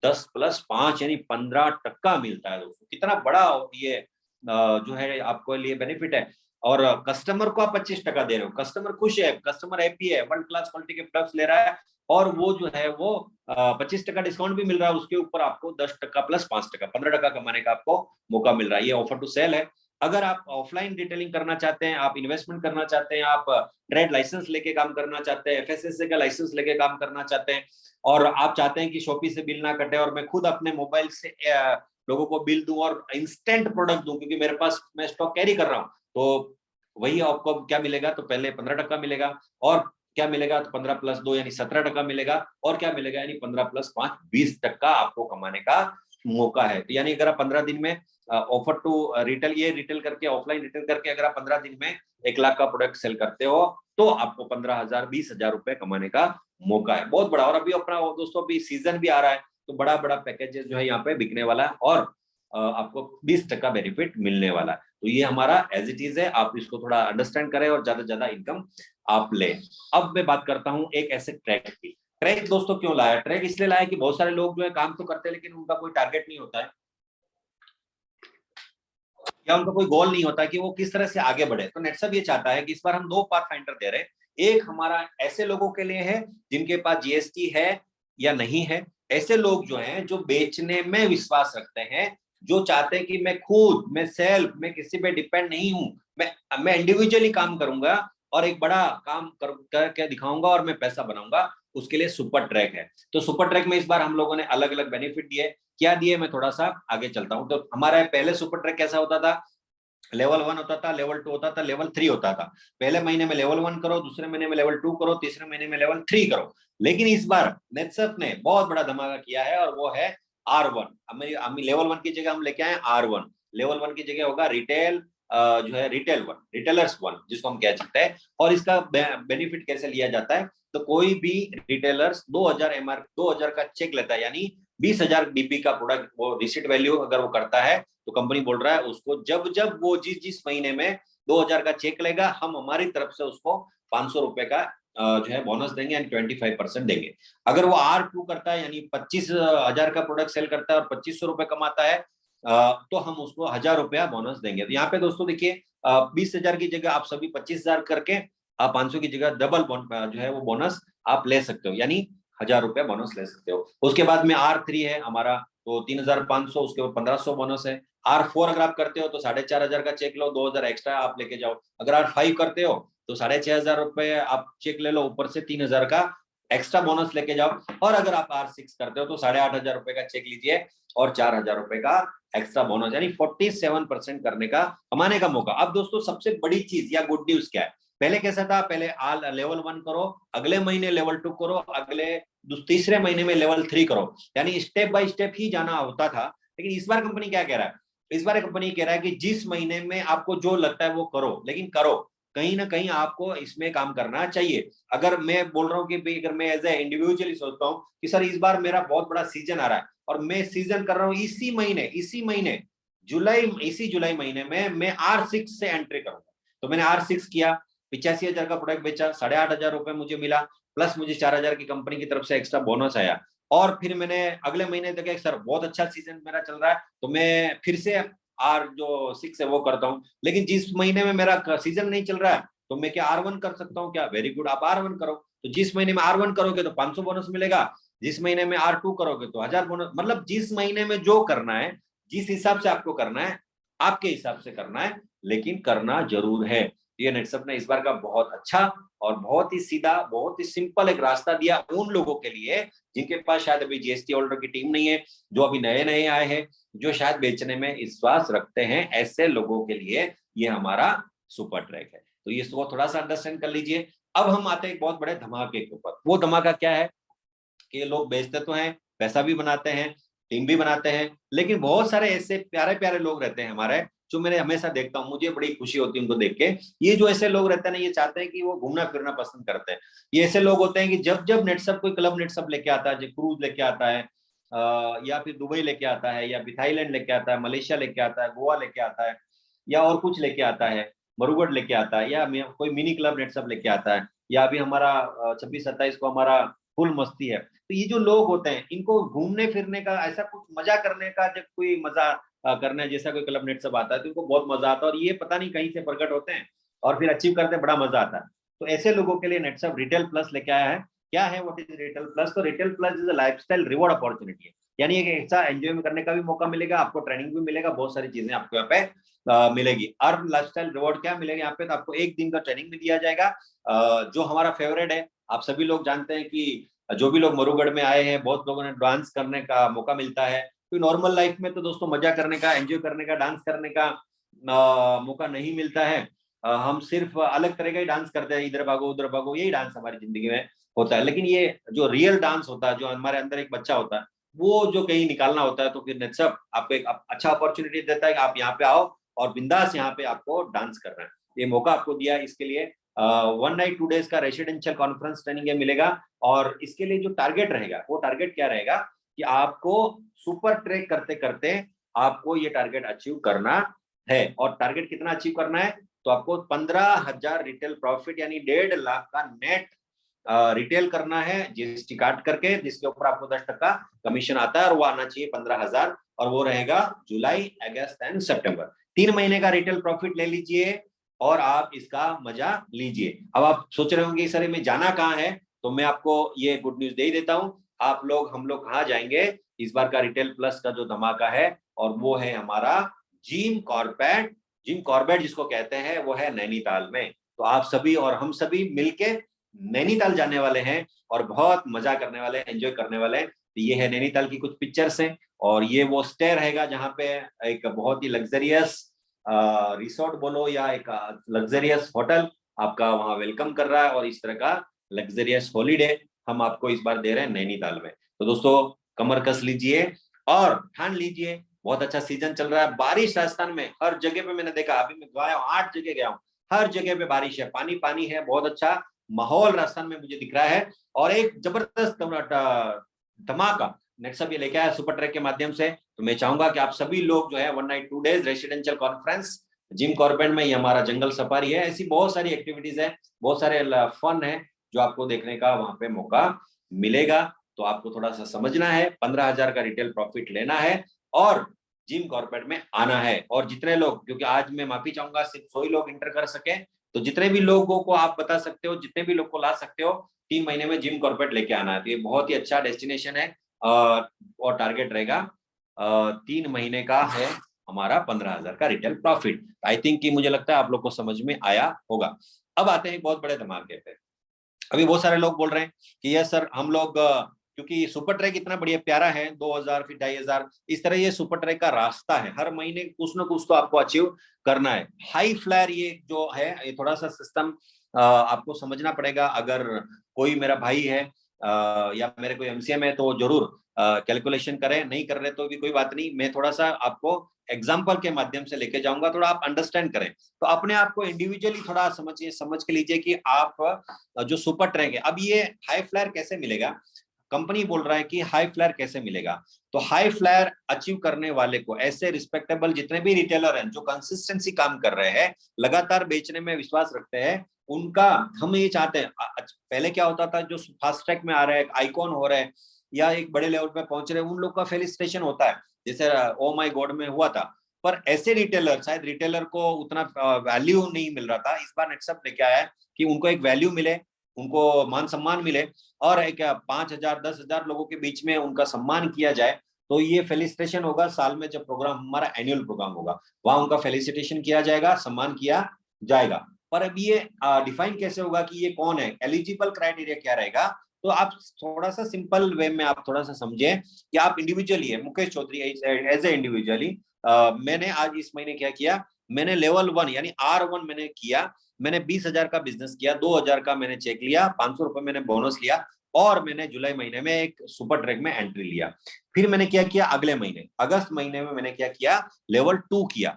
10+5 यानी 15% मिलता है। दोस्तों कितना बड़ा ये जो है आपको लिए बेनिफिट है। और कस्टमर को आप 25% दे रहे हो, कस्टमर खुश है, कस्टमर हैप्पी है, वर्ल्ड क्लास क्वालिटी के प्रोडक्ट्स ले रहा है, और वो जो है वो 25% डिस्काउंट भी मिल रहा है, उसके ऊपर आपको 10% प्लस 5% 15% कमाने का आपको मौका मिल रहा है। ये ऑफर टू सेल है। अगर आप ऑफलाइन रिटेलिंग करना चाहते हैं, आप इन्वेस्टमेंट करना चाहते हैं, आप ट्रेड लाइसेंस लेके काम करना चाहते हैं, एफएसएसए का लाइसेंस लेके काम करना चाहते हैं, और आप चाहते हैं कि शॉपी से बिल ना कटे और मैं खुद अपने मोबाइल से लोगों को बिल दूं और इंस्टेंट प्रोडक्ट दूं, क्योंकि मेरे पास मैं स्टॉक कैरी कर रहा हूं, तो वही आपको क्या मिलेगा, तो पहले 15% मिलेगा, और क्या मिलेगा, तो 15+2 यानी 17% मिलेगा, और क्या मिलेगा यानी 15+5 20% आपको कमाने का मौका है। तो यानी अगर आप 15 दिन में ऑफर टू रिटेल, ये रिटेल करके ऑफलाइन रिटेल करके अगर आप 15 दिन में 1 लाख का प्रोडक्ट सेल करते हो तो आपको 15,000 20,000 रुपए कमाने का मौका है, बहुत बड़ा। और अभी अपना दोस्तों अभी सीजन भी आ रहा है, तो बड़ा बड़ा पैकेजेस जो है यहाँ पे बिकने वाला है, और आपको 20% बेनिफिट मिलने वाला है। तो ये हमारा एज इट इज है, आप इसको थोड़ा अंडरस्टैंड करें और ज्यादा से ज्यादा इनकम आप ले। अब मैं बात करता हूँ एक ऐसे ट्रैक की। ट्रैक दोस्तों क्यों लाया, ट्रैक इसलिए लाया कि बहुत सारे लोग जो है काम तो करते हैं लेकिन उनका कोई टारगेट नहीं होता है, या उनका कोई गोल नहीं होता कि वो किस तरह से आगे बढ़े। तो नेटसप ये चाहता है कि इस बार हम 2 पाथ फाइंडर दे रहे हैं। एक हमारा ऐसे लोगों के लिए है जिनके पास जीएसटी है या नहीं है, ऐसे लोग जो हैं जो बेचने में विश्वास रखते हैं, जो चाहते हैं कि मैं खुद, मैं सेल्फ, मैं किसी पे डिपेंड नहीं हूं, मैं इंडिविजुअली काम करूंगा और एक बड़ा काम करके दिखाऊंगा और मैं पैसा बनाऊंगा, उसके लिए सुपर ट्रैक है। तो सुपर ट्रैक में इस बार हम लोगों ने अलग अलग बेनिफिट दिए। क्या दिए, मैं थोड़ा सा आगे चलता हूं। तो हमारा पहले सुपर ट्रैक कैसा होता था, लेवल 1 होता था, लेवल 2 होता था, लेवल 3 होता था। पहले महीने में लेवल 1 करो, दूसरे महीने में लेवल 2 करो, तीसरे महीने में लेवल 3 करो। लेकिन इस बार नेटसप ने बहुत बड़ा धमाका किया है और वो है R1। लेवल 1 की जगह हम लेके आए R1। लेवल 1 की जगह होगा रिटेल, जो है रिटेल 1, रिटेलर्स 1 जिसको हम कह सकते हैं। और इसका बेनिफिट कैसे लिया जाता है, तो कोई भी रिटेलर्स 2000 का चेक लेता है, यानी 20,000 डीपी का प्रोडक्ट वो रिसीट वैल्यू अगर वो करता है, तो कंपनी बोल रहा है उसको जब जब वो जिस महीने में 2,000 का चेक लेगा, हम हमारी तरफ से उसको 500 रुपए का जो है बोनस देंगे, यानी 25% देंगे। अगर वो R2 करता है यानी 25,000 का प्रोडक्ट सेल करता है और 2500 रुपए कमाता है, तो हम उसको 1,000 रुपया बोनस देंगे। तो यहाँ पे दोस्तों देखिए 20,000 की जगह आप सभी 25,000 करके आप 500 की जगह डबल जो है वो बोनस आप ले सकते हो, यानी 1,000 रुपया बोनस ले सकते हो। उसके बाद में R3 है हमारा, तो 3,500, उसके बाद 1,500 बोनस है। R4 अगर आप करते हो तो 4,500 का चेक लो, 2,000 एक्स्ट्रा आप लेके जाओ। अगर R5 करते हो तो 6,500 रुपए आप चेक ले लो, ऊपर से 3,000 का एक्स्ट्रा बोनस लेके जाओ। और अगर आप R6 करते हो तो 8,500 रुपए का चेक लीजिए और 4,000 रुपए का एक्स्ट्रा बोनस, यानी 47% करने का, कमाने का मौका। अब दोस्तों सबसे बड़ी चीज या गुड न्यूज क्या है, पहले कैसा था, पहले लेवल 1 करो, अगले महीने लेवल 2 करो, अगले तीसरे महीने में लेवल 3 करो, यानी स्टेप बाय स्टेप ही जाना होता था। लेकिन इस बार कंपनी क्या कह रहा है, इस बार कंपनी कह रहा है कि जिस महीने में आपको जो लगता है वो करो, लेकिन करो, कहीं ना कहीं आपको इसमें काम करना चाहिए। अगर मैं बोल रहा हूँ कि अगर मैं एज ए इंडिविजुअली सोचता हूँ कि सर इस बार मेरा बहुत बड़ा सीजन आ रहा है और मैं सीजन कर रहा हूँ इसी महीने जुलाई महीने में मैं R6 से एंट्री करूंगा, तो मैंने R6 किया, 85,000 का प्रोडक्ट बेचा, 8,500 रुपए मुझे मिला, प्लस मुझे 4,000 की कंपनी की तरफ से एक्स्ट्रा बोनस आया। और फिर मैंने अगले महीने देखा सर बहुत अच्छा सीजन मेरा चल रहा है, तो मैं फिर से R6 है वो करता हूँ। लेकिन जिस महीने में मेरा सीजन नहीं चल रहा है तो मैं क्या R1 कर सकता हूँ क्या, वेरी गुड, आप R1 करो। तो जिस महीने में R1 करोगे तो 500 बोनस मिलेगा, जिस महीने में R2 करोगे तो 1,000 बोनस। मतलब जिस महीने में जो करना है, जिस हिसाब से आपको करना है, आपके हिसाब से करना है, लेकिन करना जरूर है। ये नेटसप ने इस बार का बहुत अच्छा और बहुत ही सीधा, बहुत ही सिंपल एक रास्ता दिया उन लोगों के लिए जिनके पास शायद अभी जीएसटी होल्डर की टीम नहीं है, जो अभी नए नए आए हैं, जो शायद बेचने में विश्वास रखते हैं, ऐसे लोगों के लिए ये हमारा सुपर ट्रैक है। तो ये इसको थोड़ा सा अंडरस्टैंड कर लीजिए। अब हम आते हैं एक बहुत बड़े धमाके के ऊपर। वो धमाका क्या है कि लोग बेचते तो हैं, पैसा भी बनाते हैं, टीम भी बनाते हैं, लेकिन बहुत सारे ऐसे प्यारे प्यारे लोग रहते हैं हमारे, जो मैंने हमेशा देखता हूँ, मुझे बड़ी खुशी होती है उनको देख के। ये जो ऐसे लोग रहते हैं ना, ये चाहते हैं कि वो घूमना फिरना पसंद करते हैं। ये ऐसे लोग होते हैं कि जब जब नेटसप कोई क्लब नेटसप लेके आता है, जो क्रूज लेके आता है, या फिर दुबई लेके आता है, या फिर थाईलैंड लेके आता है, मलेशिया लेके आता है, गोवा लेके आता है, या और कुछ लेके आता है, मरुगढ़ लेके आता है, या कोई मिनी क्लब नेटसप लेके आता है, या अभी हमारा 26-27 को हमारा फुल मस्ती है। तो ये जो लोग होते हैं, इनको घूमने फिरने का, ऐसा कुछ मजा करने का, जब कोई मजा करना है, जैसा कोई क्लब नेटसप आता है तो इनको बहुत मजा आता है, और ये पता नहीं कहीं से प्रकट होते हैं और फिर अचीव करते हैं, बड़ा मजा आता है। तो ऐसे लोगों के लिए नेटसप रिटेल प्लस लेके आया है। क्या है, व्हाट इज रिटेल प्लस? तो retail plus is a lifestyle reward opportunity है, यानी एक ऐसा एंजॉय करने का भी मौका मिलेगा आपको, ट्रेनिंग भी मिलेगा, बहुत सारी चीजें आपको यहाँ पे मिलेगी। अर्न लाइफस्टाइल रिवॉर्ड क्या मिलेगा यहाँ पे, तो आपको 1 दिन का ट्रेनिंग भी दिया जाएगा। जो हमारा फेवरेट है, आप सभी लोग जानते हैं कि जो भी लोग मरुगढ़ में आए हैं, बहुत लोगों ने डांस करने का मौका मिलता है। तो नॉर्मल लाइफ में तो दोस्तों मजा करने का, एंजॉय करने का, डांस करने का मौका नहीं मिलता है। हम सिर्फ अलग तरह का ही डांस करते हैं, इधर भागो उधर भागो, यही डांस हमारी जिंदगी में होता है। लेकिन ये जो रियल डांस होता है, जो हमारे अंदर एक बच्चा होता है, वो जो कहीं निकालना होता है, तो फिर नेटसप आपको एक अच्छा अपॉर्चुनिटी देता है कि आप यहाँ पे आओ और बिंदास यहाँ पे आपको डांस करना है। ये मौका आपको दिया है, इसके लिए 1 नाइट 2 डेज का रेसिडेंशियल कॉन्फ्रेंस ट्रेनिंग मिलेगा। और इसके लिए जो टारगेट रहेगा, वो टारगेट क्या रहेगा कि आपको सुपर ट्रैक करते करते आपको ये टारगेट अचीव करना है। और टारगेट कितना अचीव करना है, तो आपको 15,000 रिटेल प्रॉफिट, यानी 1.5 लाख का नेट रिटेल करना है, जीएसटी काट करके, जिसके ऊपर आपको 10% कमीशन आता है, और वो आना चाहिए 15,000, और वो रहेगा जुलाई, अगस्त एंड सितंबर। 3 महीने का रिटेल प्रॉफिट ले लीजिए और आप इसका मजा लीजिए। अब आप सोच रहे होंगे सर में जाना कहाँ है, तो मैं आपको ये गुड न्यूज दे ही देता हूँ। हम लोग कहाँ जाएंगे इस बार का रिटेल प्लस का जो धमाका है, और वो है हमारा जिम कॉर्बेट। जिम कॉर्बेट जिसको कहते हैं, वो है नैनीताल में। तो आप सभी और हम सभी मिलके नैनीताल जाने वाले हैं और बहुत मजा करने वाले हैं, एंजॉय करने वाले हैं। तो ये है नैनीताल की कुछ पिक्चर्स हैं, और ये वो स्टे रहेगा जहाँ पे एक बहुत ही लग्जरियस रिसोर्ट बोलो या एक लग्जरियस होटल आपका वहाँ वेलकम कर रहा है, और इस तरह का लग्जरियस हॉलीडे हम आपको इस बार दे रहे हैं नैनीताल में। तो दोस्तों कमर कस लीजिए और ठान लीजिए, बहुत अच्छा सीजन चल रहा है। बारिश राजस्थान में हर जगह पे मैंने देखा, अभी मैं गया हूँ 8 जगह गया हूँ, हर जगह पे बारिश है, पानी पानी है, बहुत अच्छा माहौल राजस्थान में मुझे दिख रहा है। और एक जबरदस्त धमाका नेटसप ये लेके आया सुपर ट्रैक के माध्यम से। तो मैं चाहूंगा कि आप सभी लोग जो है 1 night 2 days residential conference Jim Corbett में, ये हमारा जंगल सफारी है, ऐसी बहुत सारी एक्टिविटीज है, बहुत सारे फन है जो आपको देखने का वहां पे मौका मिलेगा। तो आपको थोड़ा सा समझना है, 15,000 का रिटेल प्रॉफिट लेना है, और जिम कॉर्पोरेट में आना है। और जितने लोग, क्योंकि आज मैं माफी चाहूंगा सिर्फ 100 ही लोग इंटर कर सके, तो जितने भी लोगों को आप बता सकते हो, जितने भी लोग को ला सकते हो, 3 महीने में जिम कॉर्पोरेट लेके आना है। तो ये बहुत ही अच्छा डेस्टिनेशन है। और टारगेट रहेगा 3 महीने का है हमारा 15,000 का रिटेल प्रॉफिट। आई थिंक कि मुझे लगता है आप लोग को समझ में आया होगा। अब आते हैं बहुत बड़े धमाके पे। अभी बहुत सारे लोग बोल रहे हैं कि यस सर, हम लोग क्योंकि सुपर ट्रैक इतना बढ़िया प्यारा है, 2,000 फिर 2,500 इस तरह ये सुपर ट्रैक का रास्ता है, हर महीने कुछ ना कुछ तो आपको अचीव करना है। हाई फ्लायर ये जो है, ये थोड़ा सा सिस्टम आपको समझना पड़ेगा। अगर कोई मेरा भाई है या मेरे कोई एमसीएम है तो जरूर कैलकुलेशन करें, नहीं कर रहे तो भी कोई बात नहीं, मैं थोड़ा सा आपको एग्जाम्पल के माध्यम से लेके जाऊंगा, थोड़ा आप अंडरस्टैंड करें। तो अपने आप को इंडिविजुअली थोड़ा समझिए, समझ के लीजिए कि आप जो सुपर ट्रैक है, अब ये हाई फ्लायर कैसे मिलेगा। कंपनी बोल रहा है कि हाई फ्लायर कैसे मिलेगा। तो हाई फ्लायर अचीव करने वाले को, ऐसे रिस्पेक्टेबल जितने भी रिटेलर हैं जो कंसिस्टेंसी काम कर रहे हैं, लगातार बेचने में विश्वास रखते हैं, उनका हम ये चाहते हैं। पहले क्या होता था, जो फास्ट ट्रैक में आ रहे हैं, आइकॉन हो रहे हैं या एक बड़े लेवल पे पहुंच रहे हैं, उन लोग का फेलिसिटेशन होता है, जैसे ओ माई गॉड में हुआ था। पर ऐसे रिटेलर, शायद रिटेलर को उतना वैल्यू नहीं मिल रहा था, इस बार नेटसप लेके आया है कि उनको एक वैल्यू मिले, उनको मान सम्मान मिले, और एक 5,000 10,000 लोगों के बीच में उनका सम्मान किया जाए। तो ये फेलिसिटेशन होगा साल में, जब प्रोग्राम हमारा एनुअल प्रोग्राम होगा, वहां उनका फेलिसिटेशन किया जाएगा, सम्मान किया जाएगा। पर अब ये डिफाइन कैसे होगा कि ये कौन है, एलिजिबल क्राइटेरिया क्या रहेगा। तो आप थोड़ा सा सिंपल वे में आप थोड़ा सा समझें कि आप इंडिविजुअली है, Mukesh Chaudhary as a individually, मैंने आज इस महीने क्या किया, मैंने लेवल 1 यानी R1 मैंने किया। मैंने 20,000 का बिजनेस किया, 2,000 का मैंने चेक लिया, 500 रुपए मैंने बोनस लिया, और मैंने जुलाई महीने में एक सुपर ट्रैक में एंट्री लिया। फिर मैंने क्या किया, अगले महीने अगस्त महीने में मैंने क्या किया, लेवल 2 किया,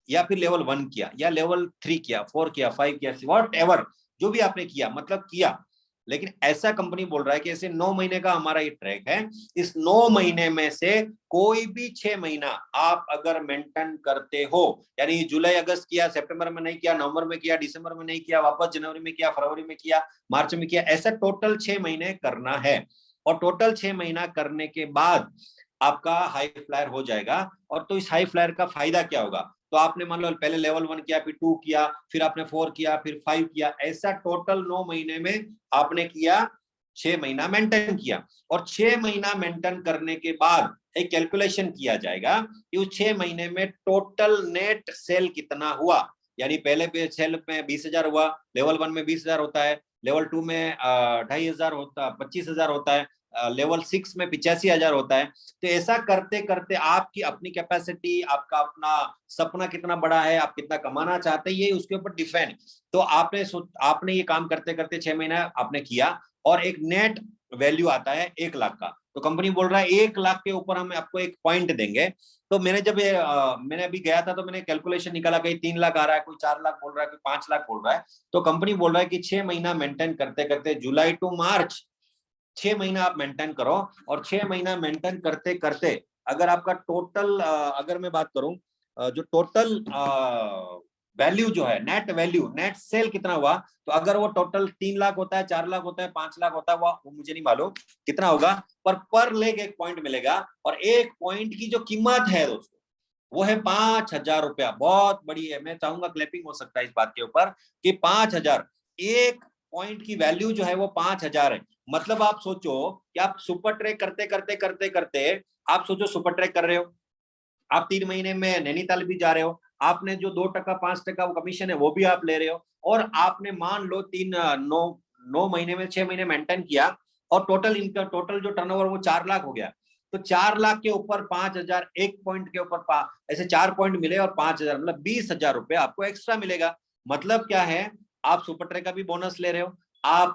या फिर लेवल 1 किया, या लेवल 3 किया, 4 किया, 5 किया, वॉट एवर जो भी आपने किया, मतलब किया। लेकिन ऐसा कंपनी बोल रहा है कि ऐसे 9 महीने का हमारा ये ट्रैक है, इस 9 महीने में से कोई भी 6 महीना आप अगर मेंटेन करते हो, यानी जुलाई अगस्त किया, सितंबर में नहीं किया, नवंबर में किया, दिसंबर में नहीं किया, वापस जनवरी में किया, फरवरी में किया, मार्च में किया, ऐसा टोटल 6 महीने करना है। और टोटल 6 महीना करने के बाद आपका हाई फ्लायर हो जाएगा। और तो इस हाई फ्लायर का फायदा क्या होगा, तो आपने मान लो पहले लेवल 1 किया, फिर 2 किया, फिर आपने 4 किया, फिर 5 किया, ऐसा टोटल 9 महीने में आपने किया, 6 महीना मेंटेन किया। और 6 महीना मेंटेन करने के बाद एक कैलकुलेशन किया जाएगा कि उस 6 महीने में टोटल नेट सेल कितना हुआ। यानी पहले सेल में 20,000 हुआ, लेवल 1 में 20,000 होता है, लेवल 2 में 2,500 होता, 25,000 होता है, लेवल 6 में 85,000 होता है। तो ऐसा करते करते आपकी अपनी कैपेसिटी, आपका अपना सपना कितना बड़ा है, आप कितना कमाना चाहते हैं, ये उसके ऊपर डिपेंड। तो आपने ये काम करते करते 6 महीना आपने किया, और एक नेट वैल्यू आता है 1,00,000 का। तो कंपनी बोल रहा है 1,00,000 के ऊपर हम आपको एक पॉइंट देंगे। तो मैंने जब मैंने अभी गया था तो मैंने कैलकुलेशन निकाला, कहीं 3,00,000 आ रहा है, कोई 4,00,000 बोल रहा है, कोई 5,00,000 बोल रहा है। तो कंपनी बोल रहा है कि 6 महीना मेंटेन करते करते, जुलाई टू मार्च 6 महीना आप मेंटेन करो। और 6 महीना मेंटेन करते करते अगर आपका टोटल, अगर मैं बात करूं, जो टोटल वैल्यू जो है, नेट वैल्यू, नेट सेल कितना हुआ, तो अगर वो टोटल 3,00,000 होता है, 4,00,000 होता है, 5,00,000 होता है, वो मुझे नहीं मालूम कितना होगा, पर लेग एक पॉइंट मिलेगा। और एक पॉइंट की जो कीमत है दोस्तों, वो है 5,000 रुपया। बहुत बड़ी है, मैं चाहूंगा क्लैपिंग हो सकता है इस बात के ऊपर कि 5,000, एक पॉइंट की वैल्यू जो है वो 5,000 है। मतलब आप सोचो कि आप सुपर ट्रैक करते करते करते करते, आप सोचो सुपर ट्रैक कर रहे हो, आप 3 महीने में नैनीताल भी जा रहे हो, आपने जो 2% 5% वो कमीशन है वो भी आप ले रहे हो, और आपने मान लो 9 महीने में 6 महीने मेंटेन किया, और टोटल इनका टोटल जो टर्नओवर वो 4,00,000 हो गया। तो 4,00,000 के ऊपर 5,000, एक पॉइंट के ऊपर ऐसे 4 पॉइंट मिले, और 5,000 मतलब 20,000 रुपए आपको एक्स्ट्रा मिलेगा। मतलब क्या है, आप सुपर ट्रैक का भी बोनस ले रहे हो, आप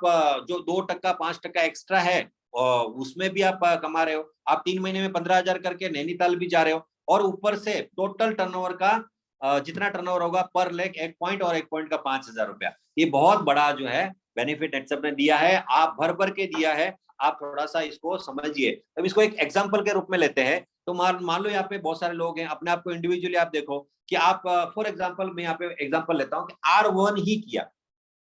जो 2% 5% एक्स्ट्रा है उसमें भी आप कमा रहे हो, आप 3 महीने में 15,000 करके नैनीताल भी जा रहे हो, और ऊपर से टोटल टर्नओवर का जितना टर्नओवर होगा पर लेग एक पॉइंट, और एक पॉइंट का 5,000 रुपया। ये बहुत बड़ा जो है बेनिफिट नेटसप ने दिया है, आप भर भर के दिया है। आप थोड़ा सा इसको समझिए। अब इसको एक एग्जांपल के रूप में लेते हैं। तो मान लो यहाँ पे बहुत सारे लोग हैं, अपने आप को इंडिविजुअली आप देखो कि आप फॉर एग्जांपल, मैं यहाँ पे एग्जांपल लेता हूँ कि R1 ही किया,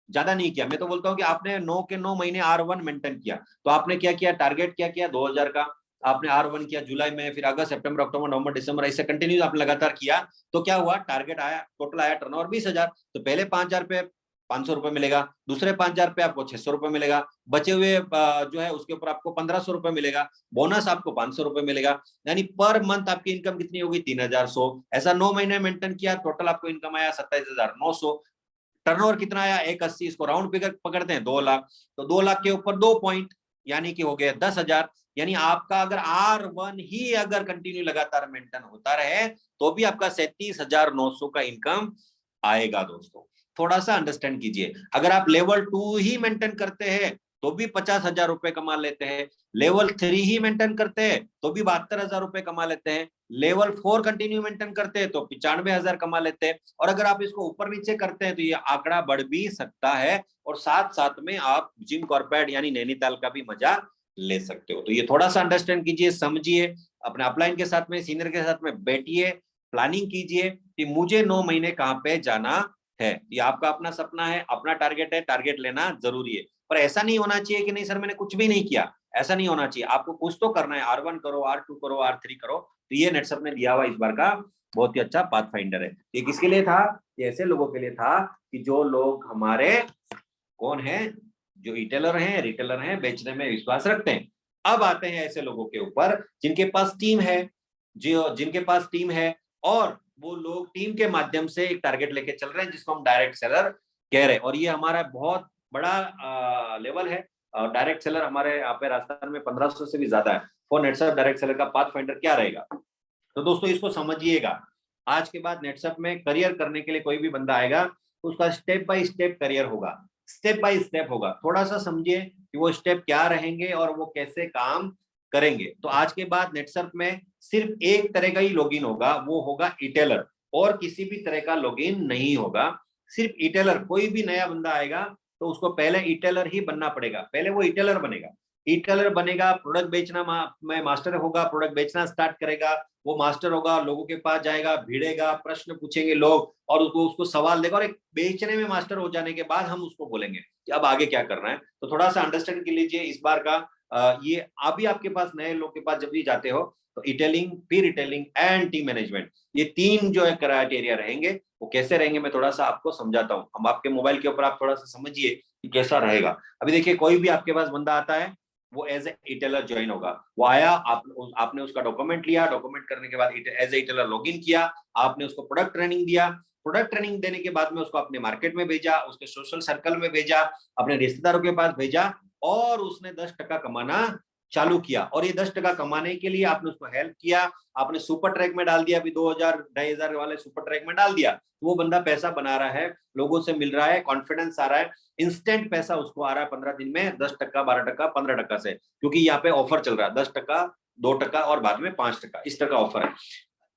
ज्यादा नहीं किया। मैं तो बोलता हूँ कि आपने 9 के 9 महीने R1 मेंटेन किया, तो आपने क्या किया, टारगेट क्या किया, 2,000 का। आपने R1 किया जुलाई में, फिर अगस्त, सितंबर, अक्टूबर, नवंबर, दिसंबर, ऐसे कंटिन्यू आपने लगातार किया, तो क्या हुआ, टारगेट आया, टोटल आया टर्नओवर 20,000। तो पहले 5,000 पे 500 रुपए मिलेगा, दूसरे 5,000 पे आपको 600 रुपए मिलेगा, बचे हुए जो है उसके ऊपर आपको 1,500 रुपए मिलेगा, बोनस आपको 500 रुपए मिलेगा, यानी पर मंथ आपकी इनकम कितनी होगी, 3,100। ऐसा 9 महीने मेंटेन किया, टोटल आपको इनकम आया 27,900। टर्नओवर कितना आया, 180, इसको राउंड फिगर पकड़ते हैं 2 लाख, तो 2 लाख के ऊपर 2 पॉइंट, यानी कि हो गया 10,000। यानी आपका अगर R1 ही अगर कंटिन्यू लगातार मेंटेन होता रहे तो भी आपका 37,900 का इनकम आएगा दोस्तों। थोड़ा सा अंडरस्टैंड कीजिए, अगर आप लेवल 2 ही मेंटेन करते हैं तो भी 50,000 रुपए कमा लेते हैं, लेवल 3 ही मेंटेन करते हैं तो भी 72,000 रुपए कमा लेते हैं, लेवल 4 कंटिन्यू मेंटेन करते हैं तो 95,000 कमा लेते हैं। और अगर आप इसको ऊपर नीचे करते हैं तो ये आंकड़ा बढ़ भी सकता है, और साथ साथ में आप जिम कॉर्पोरेट यानी नैनीताल का भी मजा ले सकते हो। तो ये थोड़ा सा अंडरस्टैंड कीजिए, समझिए, अपने अपलाइन के साथ में, सीनियर के साथ में बैठिए, प्लानिंग कीजिए कि मुझे 9 महीने कहाँ पे जाना है। ये आपका अपना सपना है, अपना टारगेट है, टारगेट लेना जरूरी है, पर ऐसा नहीं होना चाहिए कि नहीं सर मैंने कुछ भी नहीं किया, ऐसा नहीं होना चाहिए, आपको कुछ तो करना है। R1 करो, R2 करो, R3 करो। तो ये नेटसप ने दिया हुआ इस बार का बहुत ही अच्छा पाथ फाइंडर है। ये किसके लिए था, ये ऐसे लोगों के लिए था कि जो लोग हमारे कौन है, जो रिटेलर हैं, रिटेलर हैं, बेचने में विश्वास रखते हैं। अब आते हैं ऐसे लोगों के ऊपर जिनके पास टीम है, जो जिनके पास टीम है और वो लोग टीम के माध्यम से एक टारगेट लेके चल रहे हैं जिसको हम डायरेक्ट सेलर कह रहे हैं। और ये हमारा बहुत बड़ा लेवल है। डायरेक्ट सेलर हमारे यहाँ पे राजस्थान में 1,500 से भी ज्यादा है। फॉर नेटसप डायरेक्ट सेलर का पाथ फाइंडर क्या रहेगा, तो दोस्तों इसको समझिएगा। आज के बाद नेटसप में करियर करने के लिए कोई भी बंदा आएगा तो उसका स्टेप बाय स्टेप करियर होगा, स्टेप बाय स्टेप होगा। थोड़ा सा समझिए कि वो स्टेप क्या रहेंगे और वो कैसे काम करेंगे। तो आज के बाद नेटसप में सिर्फ एक तरह का ही लॉगिन होगा, वो होगा ई-टेलर, और किसी भी तरह का लॉगिन नहीं होगा, सिर्फ ई-टेलर। कोई भी नया बंदा आएगा तो उसको पहले ई-टेलर ही बनना पड़ेगा, पहले वो ई-टेलर बनेगा। ई-टेलर बनेगा, प्रोडक्ट बेचना में मास्टर होगा, प्रोडक्ट बेचना स्टार्ट करेगा, वो मास्टर होगा, लोगों के पास जाएगा, भिड़ेगा, प्रश्न पूछेंगे लोग और उसको सवाल देगा, और एक बेचने में मास्टर हो जाने के बाद हम उसको बोलेंगे कि अब आगे क्या करना है। तो थोड़ा सा अंडरस्टैंड कर लीजिए इस बार का। ये अभी आपके पास नए लोग के पास जब भी जाते हो तो इटेलिंग, फिर रिटेलिंग एंड टीम मैनेजमेंट, ये 3 जो है क्राइटेरिया रहेंगे। वो कैसे रहेंगे मैं थोड़ा सा आपको समझाता हूँ। हम आपके मोबाइल के ऊपर आप थोड़ा सा समझिए कि कैसा रहेगा। अभी देखिए, कोई भी आपके पास बंदा आता है वो एज ए रिटेलर ज्वाइन होगा। वो आया, आपने उसका डॉक्यूमेंट लिया, डॉक्यूमेंट करने के बाद एज ए रिटेलर लॉगिन किया, आपने उसको प्रोडक्ट ट्रेनिंग दिया, प्रोडक्ट ट्रेनिंग देने के बाद में उसको अपने मार्केट में भेजा, उसके सोशल सर्कल में भेजा, अपने रिश्तेदारों के पास भेजा, और उसने 10% कमाना चालू किया। और ये 10% कमाने के लिए आपने उसको हेल्प किया, आपने सुपर ट्रैक में डाल दिया, अभी 2,000 2,500 वाले सुपर ट्रैक में डाल दिया, तो वो बंदा पैसा बना रहा है, लोगों से मिल रहा है, कॉन्फिडेंस आ रहा है, इंस्टेंट पैसा उसको आ रहा है 15 दिन में, 10%, 12%, 15% से, क्योंकि यहाँ पे ऑफर चल रहा है 10%, 2% और बाद में 5%, इस तरह का ऑफर है।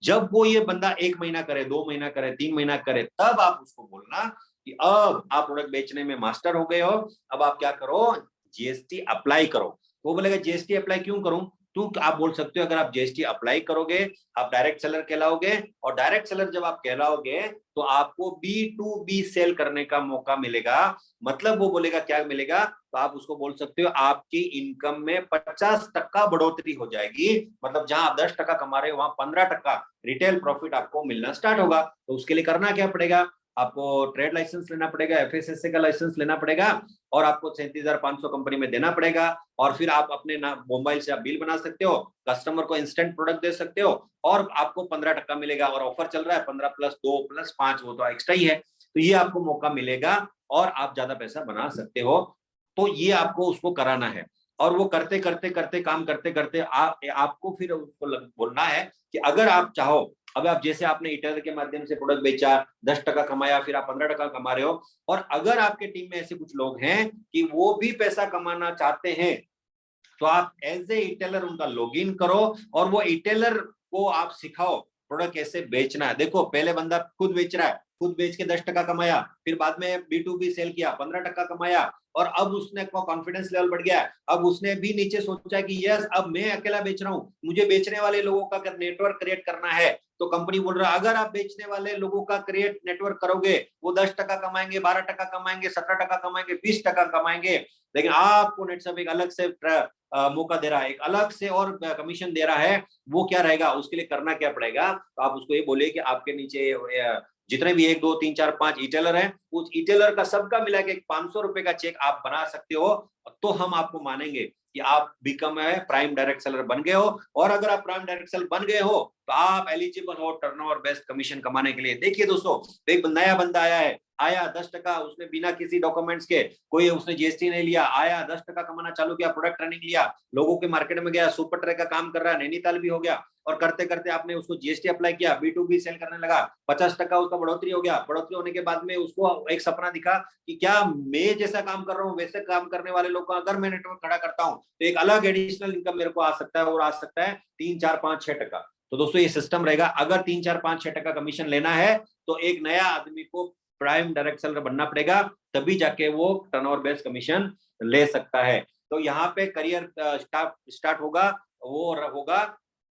जब वो ये बंदा 1 महीना करे, 2 महीना करे, 3 महीना करे, तब आप उसको बोलना कि अब आप प्रोडक्ट बेचने में मास्टर हो गए हो, अब आप क्या करो, जीएसटी अप्लाई करो। वो बोलेगा जीएसटी अप्लाई क्यों करूं, तो आप बोल सकते हो अगर आप जीएसटी अप्लाई करोगे आप डायरेक्ट सेलर कहलाओगे, और डायरेक्ट सेलर जब आप कहलाओगे तो आपको B2B सेल करने का मौका मिलेगा। मतलब वो बोलेगा क्या मिलेगा, तो आप उसको बोल सकते हो आपकी इनकम में 50% बढ़ोतरी हो जाएगी। मतलब जहां आप 10% कमा रहे हो वहां 15% रिटेल प्रॉफिट आपको मिलना स्टार्ट होगा। तो उसके लिए करना क्या पड़ेगा, आपको ट्रेड लाइसेंस लेना पड़ेगा, FSSA का लाइसेंस लेना पड़ेगा, और आपको 37,500 कंपनी में देना पड़ेगा। और फिर आप अपने मोबाइल से आप बिल बना सकते हो, कस्टमर को इंस्टेंट प्रोडक्ट दे सकते हो, और आपको 15% मिलेगा। और ऑफर चल रहा है 15 + 2 + 5, वो तो एक्स्ट्रा ही है। तो ये आपको मौका मिलेगा और आप ज्यादा पैसा बना सकते हो। तो ये आपको उसको कराना है, और वो करते करते करते काम करते करते आपको फिर उसको बोलना है कि अगर आप चाहो, अब आप जैसे आपने रिटेलर के माध्यम से प्रोडक्ट बेचा, 10% कमाया, फिर आप 15% कमा रहे हो, और अगर आपके टीम में ऐसे कुछ लोग हैं कि वो भी पैसा कमाना चाहते हैं, तो आप एज ए रिटेलर उनका लॉगिन करो, और वो रिटेलर को आप सिखाओ प्रोडक्ट कैसे बेचना है। देखो, पहले बंदा खुद बेच रहा है, खुद बेच के 10% कमाया, फिर बाद में B2B सेल किया, 15% कमाया, और अब उसने को कॉन्फिडेंस लेवल बढ़ गया है। अब उसने भी नीचे सोचा कि यस, अब मैं अकेला बेच रहा हूँ, मुझे बेचने वाले लोगों का नेटवर्क क्रिएट करना है, तो कंपनी बोल रहा है अगर आप बेचने वाले लोगों का क्रिएट नेटवर्क करोगे वो 10% कमाएंगे, 12% कमाएंगे, 17% कमाएंगे, 20% कमाएंगे, लेकिन आपको नेटसप एक अलग से मौका दे रहा है, एक अलग से और कमीशन दे रहा है। वो क्या रहेगा, उसके लिए करना क्या पड़ेगा, तो आप उसको ये बोले कि आपके नीचे जितने भी 1 2 3 4 5 इटेलर हैं, उस इटेलर का सबका मिला के 500 रुपए का चेक आप बना सकते हो, तो हम आपको मानेंगे कि आप बिकम है प्राइम डायरेक्ट सेलर बन गए हो। और अगर आप प्राइम डायरेक्ट सेलर बन गए हो तो आप एलिजिबल हो टर्नओवर बेस्ड कमीशन कमाने के लिए। देखिए दोस्तों, एक नया बंदा आया है, आया 10%, उसने बिना किसी डॉक्यूमेंट्स के, कोई उसने जीएसटी नहीं लिया, आया 10% कमाना चालू किया, प्रोडक्ट ट्रेनिंग लिया, लोगों के मार्केट में गया, सुपर ट्रक का काम कर रहा है, नैनीताल भी हो गया, और करते करते आपने उसको जीएसटी अप्लाई किया, B2B सेल करने लगा, 50% उसका बढ़ोतरी हो गया। बढ़ोतरी होने के बाद में उसको एक सपना दिखा कि क्या मैं जैसा काम कर रहा हूँ वैसे काम करने वाले लोग को अगर मैं नेटवर्क खड़ा करता हूँ तो एक अलग एडिशनल इनकम मेरे को आ सकता है, और आ सकता है 3 4 5 6%। तो दोस्तों ये सिस्टम रहेगा, अगर 3 4 5 6% कमीशन लेना है तो एक नया आदमी को प्राइम डायरेक्ट सेलर बनना पड़ेगा, तभी जाके वो टर्नओवर बेस्ड कमीशन ले सकता है। तो यहाँ पे करियर स्टार्ट होगा, वो होगा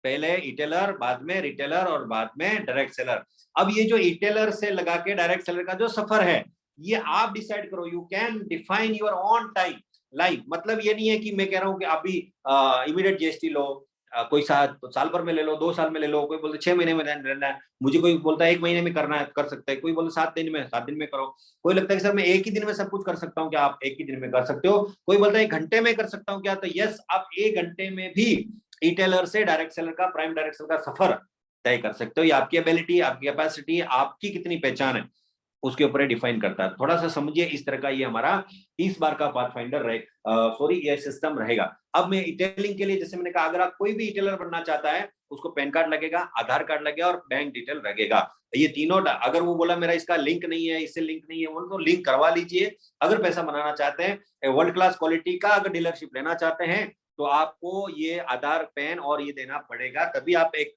पहले इटेलर, बाद में रिटेलर, और बाद में डायरेक्ट सेलर। अब ये जो इटेलर से लगा के डायरेक्ट सेलर का जो सफर है, ये आप डिसाइड करो, you can define your on time life. मतलब ये नहीं है कि मैं कह रहा हूँ कि अभी इमीडिएट जीएसटी लो, कोई साल भर में ले लो, 2 साल में ले लो, कोई बोलते 6 महीने में रहना है, मुझे कोई बोलता है 1 महीने में करना है, कर सकता है, कोई बोलता 7 दिन में, 7 दिन में करो, कोई लगता है कि सर मैं 1 ही दिन में सब कुछ कर सकता हूँ, क्या आप 1 ही दिन में कर सकते हो, कोई बोलता है 1 घंटे में कर सकता हूँ क्या, तो यस, आप 1 घंटे में भी रिटेलर से डायरेक्ट सेलर का, प्राइम डायरेक्ट सेलर का सफर तय कर सकते हो। ये आपकी एबिलिटी, आपकी कैपेसिटी, आपकी कितनी पहचान है उसके ऊपर डिफाइन करता है। थोड़ा सा समझिए, इस तरह का ये हमारा इस बार का पाथफाइंडर ये सिस्टम रहेगा। अब मैं इटेलिंग के लिए, जैसे मैंने कहा, अगर आप कोई भी इटेलर बनना चाहता है, उसको पैन कार्ड लगेगा, आधार कार्ड लगेगा और बैंक डिटेल लगेगा। ये तीनों, अगर वो बोला मेरा इसका लिंक नहीं है, इससे लिंक नहीं है, वो तो लिंक करवा लीजिए। अगर पैसा बनाना चाहते हैं, वर्ल्ड क्लास क्वालिटी का अगर डीलरशिप लेना चाहते हैं, तो आपको ये आधार, पैन और ये देना पड़ेगा, तभी आप एक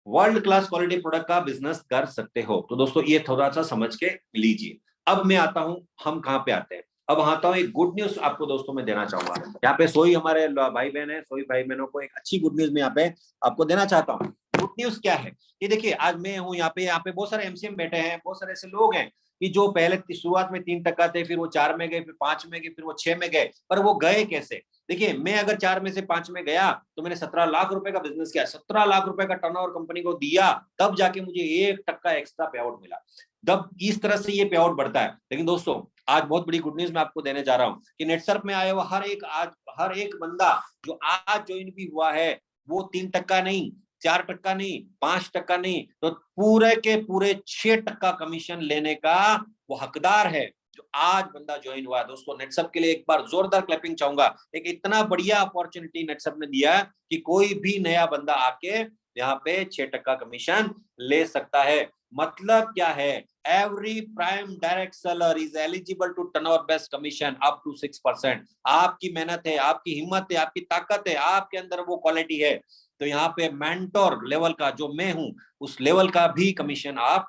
वर्ल्ड क्लास क्वालिटी प्रोडक्ट का बिजनेस कर सकते हो। तो दोस्तों ये थोड़ा सा समझ के लीजिए। अब मैं आता हूं, हम कहां पे आते हैं, अब आता हूं एक गुड न्यूज आपको दोस्तों मैं देना चाहूंगा। यहाँ पे सोई हमारे भाई बहन है, सोई भाई बहनों को एक अच्छी गुड न्यूज में यहाँ पे आपको देना चाहता हूँ। गुड न्यूज क्या है, ये देखिए, आज मैं हूँ यहाँ पे बहुत सारे एमसीएम बैठे हैं, बहुत सारे ऐसे लोग हैं कि जो पहले शुरुआत में 3% थे, फिर वो 4 में गए, फिर 5 में गए, फिर वो 6 में गए, पर वो गए कैसे। देखिए, मैं अगर 4 में से 5 में गया तो मैंने 17 लाख रुपए का बिजनेस किया, 17 लाख रुपए का टर्नओवर कंपनी को दिया, तब जाके मुझे 1% एक्स्ट्रा पे आउट मिला। तब इस तरह से ये पे आउट बढ़ता है। लेकिन दोस्तों, आज बहुत बड़ी गुड न्यूज मैं आपको देने जा रहा हूँ कि नेटसर्फ में आया हुआ हर एक बंदा जो आज ज्वाइन भी हुआ है, वो 3% नहीं, 4% नहीं, 5% नहीं, तो पूरे के पूरे 6% कमीशन लेने का वो हकदार है, जो आज बंदा ज्वाइन हुआ है। दोस्तों, नेटसर्फ के लिए एक बार जोरदार क्लैपिंग चाहूंगा। एक इतना बढ़िया अपॉर्चुनिटी नेटसर्फ ने दिया है कि कोई भी नया बंदा आके यहाँ पे 6% कमीशन ले सकता है। मतलब क्या है, every prime direct seller is eligible to turnover based commission up to 6%। आपकी मेहनत है, आपकी हिम्मत है, आपकी ताकत है, आपके अंदर वो क्वालिटी है, तो यहाँ पे मेंटोर लेवल का जो मैं हूं, उस लेवल का भी कमीशन आप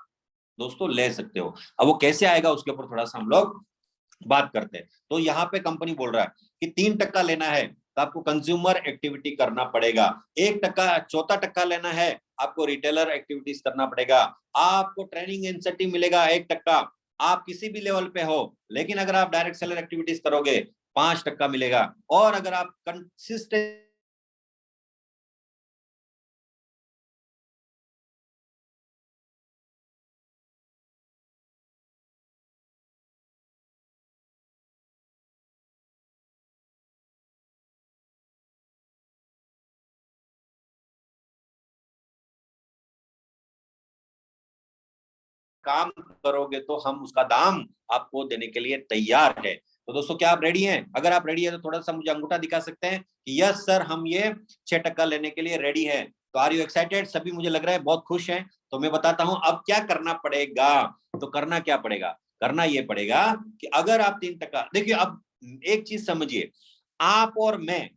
दोस्तों ले सकते हो। अब वो कैसे आएगा उसके ऊपर थोड़ा सा हम लोग बात करते हैं। तो यहाँ पे कंपनी बोल रहा है कि 3% लेना है तो आपको कंज्यूमर एक्टिविटी करना पड़ेगा, 1%, 4% लेना है आपको रिटेलर एक्टिविटीज करना पड़ेगा, आपको ट्रेनिंग इंसेंटिव मिलेगा 1%, आप किसी भी लेवल पे हो। लेकिन अगर आप डायरेक्ट सेलर एक्टिविटीज करोगे 5% मिलेगा, और अगर आप कंसिस्टेंट काम करोगे तो हम उसका दाम आपको देने के लिए तैयार है। तो दोस्तों, क्या आप रेडी हैं? अगर आप रेडी है तो थोड़ा सा मुझे अंगूठा दिखा सकते हैं कि यस सर, हम ये 6% लेने के लिए रेडी हैं। तो आर यू एक्साइटेड? सभी मुझे लग रहा है बहुत खुश हैं। तो मैं बताता हूं अब क्या करना पड़ेगा। तो करना क्या पड़ेगा, करना ये पड़ेगा कि अगर आप 3%, देखिए अब एक चीज समझिए, आप और मैं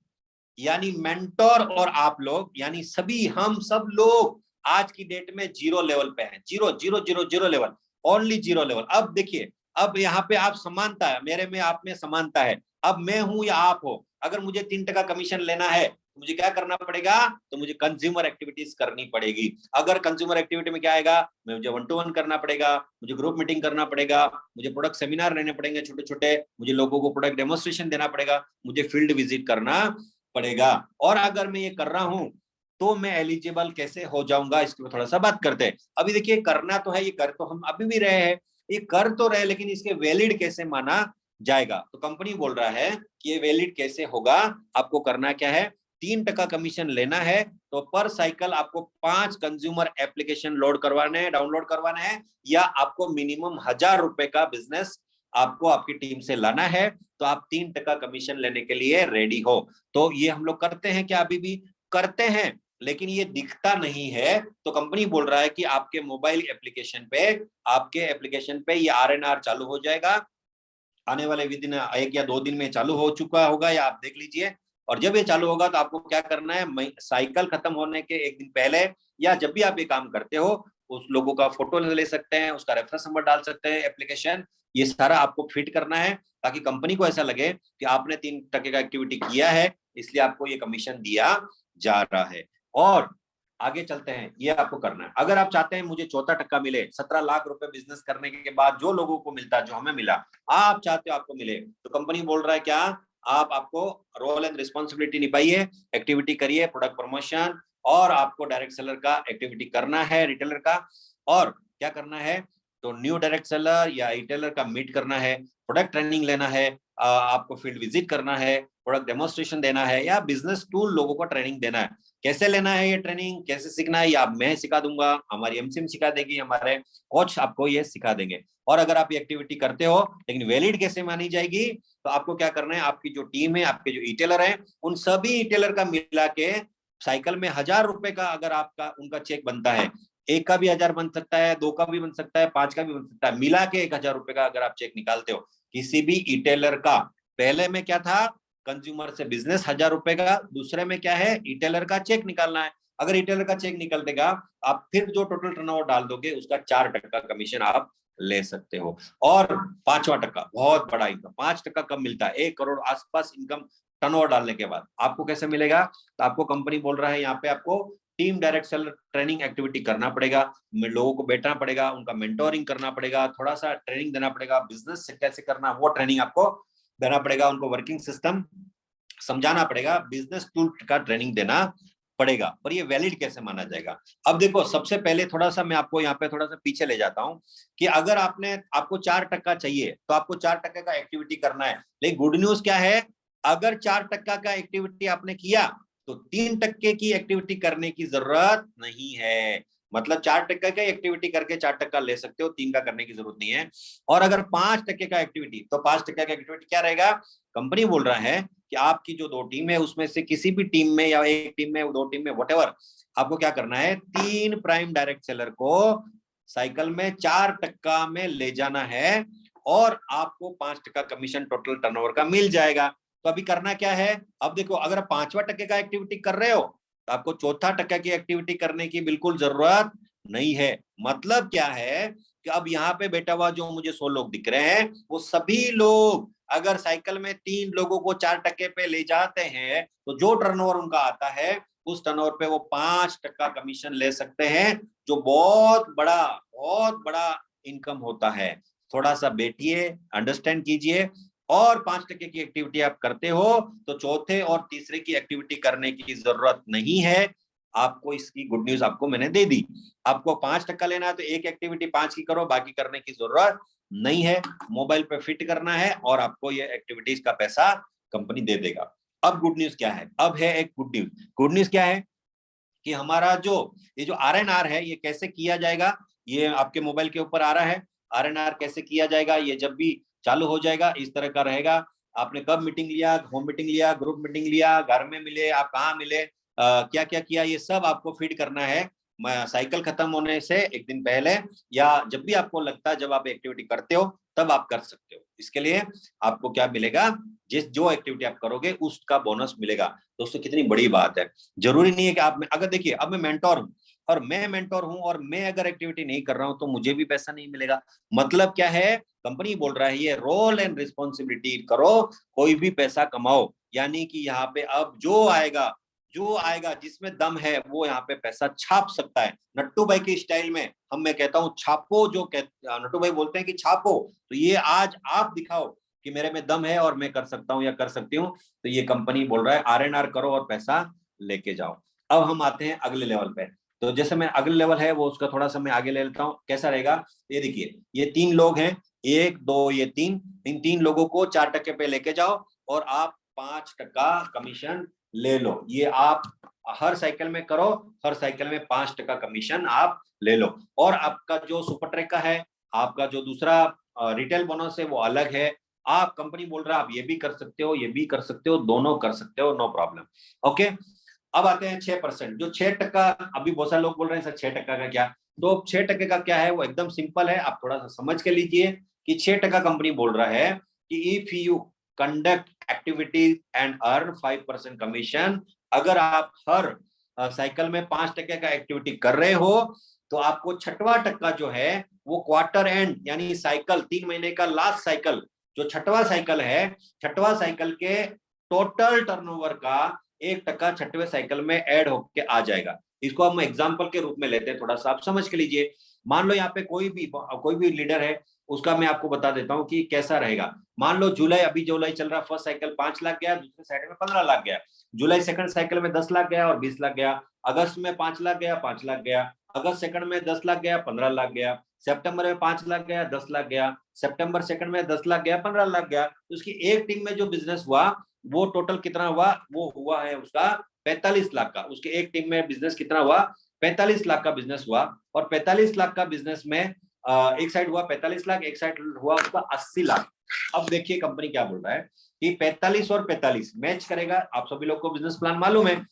यानी मेंटोर और आप लोग यानी सभी, हम सब लोग आज की डेट में 0 लेवल पे हैं, 0 लेवल, ओनली 0 लेवल। अब देखिए, अब यहाँ पे आप समानता है, मेरे में आप में समानता है। अब मैं हूं या आप हो, अगर मुझे 3% कमीशन लेना है तो मुझे क्या करना पड़ेगा, तो मुझे कंज्यूमर एक्टिविटीज करनी पड़ेगी। अगर कंज्यूमर एक्टिविटी में क्या आएगा, मुझे 1 to 1 करना पड़ेगा, मुझे ग्रुप मीटिंग करना पड़ेगा, मुझे प्रोडक्ट सेमिनार लेने पड़ेंगे छोटे छोटे, मुझे लोगों को प्रोडक्ट डेमोन्स्ट्रेशन देना पड़ेगा, मुझे फील्ड विजिट करना पड़ेगा। और अगर मैं ये कर रहा हूं तो मैं एलिजिबल कैसे हो जाऊंगा, इसके ऊपर थोड़ा सा बात करते हैं। अभी देखिए करना तो है, ये कर तो हम अभी भी रहे हैं, ये कर तो रहे, लेकिन इसके वैलिड कैसे माना जाएगा। तो कंपनी बोल रहा है कि ये वैलिड कैसे होगा, आपको करना क्या है, 3% कमीशन लेना है। तो पर साइकिल आपको 5 कंज्यूमर एप्लीकेशन लोड करवाने हैं, डाउनलोड करवाना है, या आपको मिनिमम 1000 रुपए का बिजनेस आपको आपकी टीम से लाना है, तो आप 3% कमीशन लेने के लिए रेडी हो। तो ये हम लोग करते हैं क्या, अभी भी करते हैं, लेकिन ये दिखता नहीं है। तो कंपनी बोल रहा है कि आपके मोबाइल एप्लीकेशन पे, आपके एप्लीकेशन पे ये RNR चालू हो जाएगा, आने वाले विदिन 1 या 2 दिन में चालू हो चुका होगा, या आप देख लीजिए। और जब ये चालू होगा तो आपको क्या करना है, साइकिल खत्म होने के 1 दिन पहले, या जब भी आप ये काम करते हो, उस लोगों का फोटो ले सकते हैं, उसका रेफरेंस नंबर डाल सकते हैं, एप्लीकेशन, ये सारा आपको फिट करना है, ताकि कंपनी को ऐसा लगे कि आपने 3% का एक्टिविटी किया है, इसलिए आपको ये कमीशन दिया जा रहा है। और आगे चलते हैं, ये आपको करना है। अगर आप चाहते हैं मुझे 14% मिले, 17 लाख रुपए बिजनेस करने के बाद जो लोगों को मिलता है, जो हमें मिला, आप चाहते हो आपको मिले, तो कंपनी बोल रहा है क्या, आपको रोल एंड रिस्पॉन्सिबिलिटी निभाइए, एक्टिविटी करिए, प्रोडक्ट प्रमोशन, और आपको डायरेक्ट सेलर का एक्टिविटी करना है, रिटेलर का। और क्या करना है, तो न्यू डायरेक्ट सेलर या रिटेलर का मीट करना है, प्रोडक्ट ट्रेनिंग लेना है, आपको फील्ड विजिट करना है, प्रोडक्ट डेमोन्स्ट्रेशन देना है, या बिजनेस टूल लोगों को ट्रेनिंग देना है। कैसे लेना है ये ट्रेनिंग, कैसे सीखना है, या मैं सिखा दूंगा, हमारी एमसीएम सिखा देगी, हमारे कोच आपको ये सिखा देंगे। और अगर आप ये एक्टिविटी करते हो, लेकिन वैलिड कैसे मानी जाएगी, तो आपको क्या करना है, आपकी जो टीम है, आपके जो रिटेलर है, उन सभी रिटेलर का मिला के साइकिल में 1000 रुपए का अगर आपका उनका चेक बनता है, 1 का भी 1000 बन सकता है, 2 का भी बन सकता है, 5 का भी बन सकता है, मिला के 1000 रुपए का अगर आप चेक निकालते हो किसी भी रिटेलर का। पहले में क्या था, कंज्यूमर से बिजनेस 1000 रुपए का, दूसरे में क्या है, रिटेलर का चेक निकालना है। अगर रिटेलर का चेक निकल देगा, आप फिर जो टोटल टर्नओवर डाल दोगे, उसका 4% कमीशन आप ले सकते हो। और 5वां बहुत बड़ा इनकम, 5% कब मिलता है, 1 करोड़ आसपास इनकम टर्नओवर डालने के बाद आपको कैसे मिलेगा, तो आपको कंपनी बोल रहा है यहाँ पे आपको team direct seller training activity करना पड़ेगा, लोगों को बैठना पड़ेगा, उनका मेंटोरिंग करना पड़ेगा, थोड़ा सा ट्रेनिंग देना पड़ेगा, बिजनेस से कैसे करना वो ट्रेनिंग आपको देना पड़ेगा, उनको वर्किंग सिस्टम समझाना पड़ेगा, बिजनेस टूल का ट्रेनिंग देना पड़ेगा। पर ये वैलिड कैसे माना जाएगा, अब देखो सबसे पहले थोड़ा सा मैं आपको यहाँ पे थोड़ा सा पीछे ले जाता हूँ, कि अगर आपको 4% चाहिए, तो आपको 4% का एक्टिविटी करना है। लेकिन गुड न्यूज क्या है, अगर 4% का एक्टिविटी आपने किया, तो 3% की एक्टिविटी करने की जरूरत नहीं है। मतलब 4% का एक्टिविटी करके 4% ले सकते हो, 3 का करने की जरूरत नहीं है। और अगर 5% का एक्टिविटी, तो 5% का एक्टिविटी क्या रहेगा, कंपनी बोल रहा है कि आपकी जो 2 टीम है, उसमें से किसी भी टीम में, या 1 टीम में, 2 टीम में, व्हाटएवर, आपको क्या करना है, 3 प्राइम डायरेक्ट सेलर को साइकिल में 4% में ले जाना है, और आपको 5% कमीशन टोटल टर्नओवर का मिल जाएगा। तो अभी करना क्या है, अब देखो अगर 5वां% का एक्टिविटी कर रहे हो, तो आपको 4% की एक्टिविटी करने की बिल्कुल जरूरत नहीं है। मतलब क्या है कि अब यहाँ पे बैठा हुआ जो मुझे 100 लोग दिख रहे हैं, वो सभी लोग अगर साइकिल में 3 लोगों को 4% पे ले जाते हैं, तो जो टर्नओवर उनका आता है, उस टर्नओवर पे वो 5% कमीशन ले सकते हैं, जो बहुत बड़ा इनकम होता है। थोड़ा सा बैठिए, अंडरस्टैंड कीजिए, और 5% की एक्टिविटी आप करते हो, तो चौथे और तीसरे की एक्टिविटी करने की जरूरत नहीं है। आपको इसकी गुड न्यूज आपको मैंने दे दी। आपको 5% लेना है, तो एक एक्टिविटी 5 की करो, बाकी करने की जरूरत नहीं है। मोबाइल पे फिट करना है, और आपको ये एक्टिविटीज का पैसा कंपनी दे देगा। अब गुड न्यूज क्या है, अब है एक गुड न्यूज क्या है, कि हमारा ये जो RNR है, ये कैसे किया जाएगा, ये आपके मोबाइल के ऊपर आ रहा है। RNR कैसे किया जाएगा, ये जब भी चालू हो जाएगा इस तरह का रहेगा। आपने कब मीटिंग लिया, होम मीटिंग लिया, ग्रुप मीटिंग लिया, घर में मिले, आप कहाँ मिले, क्या क्या किया, ये सब आपको फीड करना है। साइकिल खत्म होने से 1 दिन पहले, या जब भी आपको लगता है, जब आप एक्टिविटी करते हो तब आप कर सकते हो। इसके लिए आपको क्या मिलेगा, जो एक्टिविटी आप करोगे उसका बोनस मिलेगा। दोस्तों कितनी बड़ी बात है। जरूरी नहीं है कि आप, अगर देखिए अब मैं मेंटोर हूँ, और मैं अगर एक्टिविटी नहीं कर रहा हूं, तो मुझे भी पैसा नहीं मिलेगा। मतलब क्या है, कंपनी बोल रहा है ये रोल एंड रिस्पॉन्सिबिलिटी करो, कोई भी पैसा कमाओ। यानी कि यहाँ पे अब जो आएगा, जो आएगा जिसमें दम है वो यहाँ पे पैसा छाप सकता है। नट्टू भाई की स्टाइल में मैं कहता हूँ छापो, नट्टू भाई बोलते हैं कि छापो, तो ये आज आप दिखाओ कि मेरे में दम है और मैं कर सकता हूँ या कर सकती हूँ। तो ये कंपनी बोल रहा है R&R करो और पैसा लेके जाओ। अब हम आते हैं अगले लेवल पे। तो जैसे मैं अगले लेवल है वो उसका थोड़ा सा मैं आगे ले लेता हूँ, कैसा रहेगा। ये देखिए, ये 3 लोग हैं, 1 2 ये 3, इन 3 लोगों को 4% पे लेके जाओ और आप 5% कमीशन ले लो। ये आप हर साइकिल में करो, हर साइकिल में 5% कमीशन आप ले लो। और आपका जो सुपर ट्रैक का है, आपका जो दूसरा रिटेल बोनस है वो अलग है। आप कंपनी बोल रहा है आप ये भी कर सकते हो, ये भी कर सकते हो, दोनों कर सकते हो, नो प्रॉब्लम। ओके, अब आते हैं 6%। जो 6%, अभी बहुत सारे लोग बोल रहे हैं सर 6% का क्या, तो 6% का क्या है वो एकदम सिंपल है, आप थोड़ा सा समझ के लीजिए कि 6% कंपनी बोल रहा है कि if you conduct activities and earn 5% commission, अगर आप हर साइकिल में 5% का एक्टिविटी कर रहे हो तो आपको 6वां टक्का जो है वो क्वार्टर एंड यानी साइकिल 3 महीने का लास्ट साइकिल, जो 6वां साइकिल है, 6वां साइकिल के टोटल टर्नओवर का 1% 6वें साइकिल में ऐड होके आ जाएगा। इसको हम एग्जांपल के रूप में लेते हैं, थोड़ा सा आप समझ के लीजिए। मान लो यहाँ पे कोई भी लीडर है, उसका मैं आपको बता देता हूँ कि कैसा रहेगा। मान लो जुलाई, अभी जुलाई चल रहा, फर्स्ट साइकिल 5 लाख गया, दूसरे साइकिल में 15 लाख गया, जुलाई सेकंड साइकिल में 10 लाख गया और 20 लाख गया, अगस्त में 5 लाख गया, 5 लाख गया, अगस्त सेकंड में 10 लाख गया, 15 लाख गया, सितंबर में 5 लाख गया, 10 लाख गया, सितंबर सेकंड में 10 लाख गया, 15 लाख गया। तो उसकी एक टीम में जो बिजनेस हुआ वो टोटल कितना हुआ, वो हुआ है उसका 45 लाख का। उसके एक टीम में बिजनेस कितना हुआ, 45 लाख का बिजनेस हुआ। और 45 लाख का बिजनेस में एक साइड हुआ 45 लाख, एक साइड हुआ उसका 80 लाख। अब देखिए कंपनी क्या बोल रहा है कि 45 और 45 मैच करेगा। आप सभी लोग को बिजनेस प्लान मालूम है,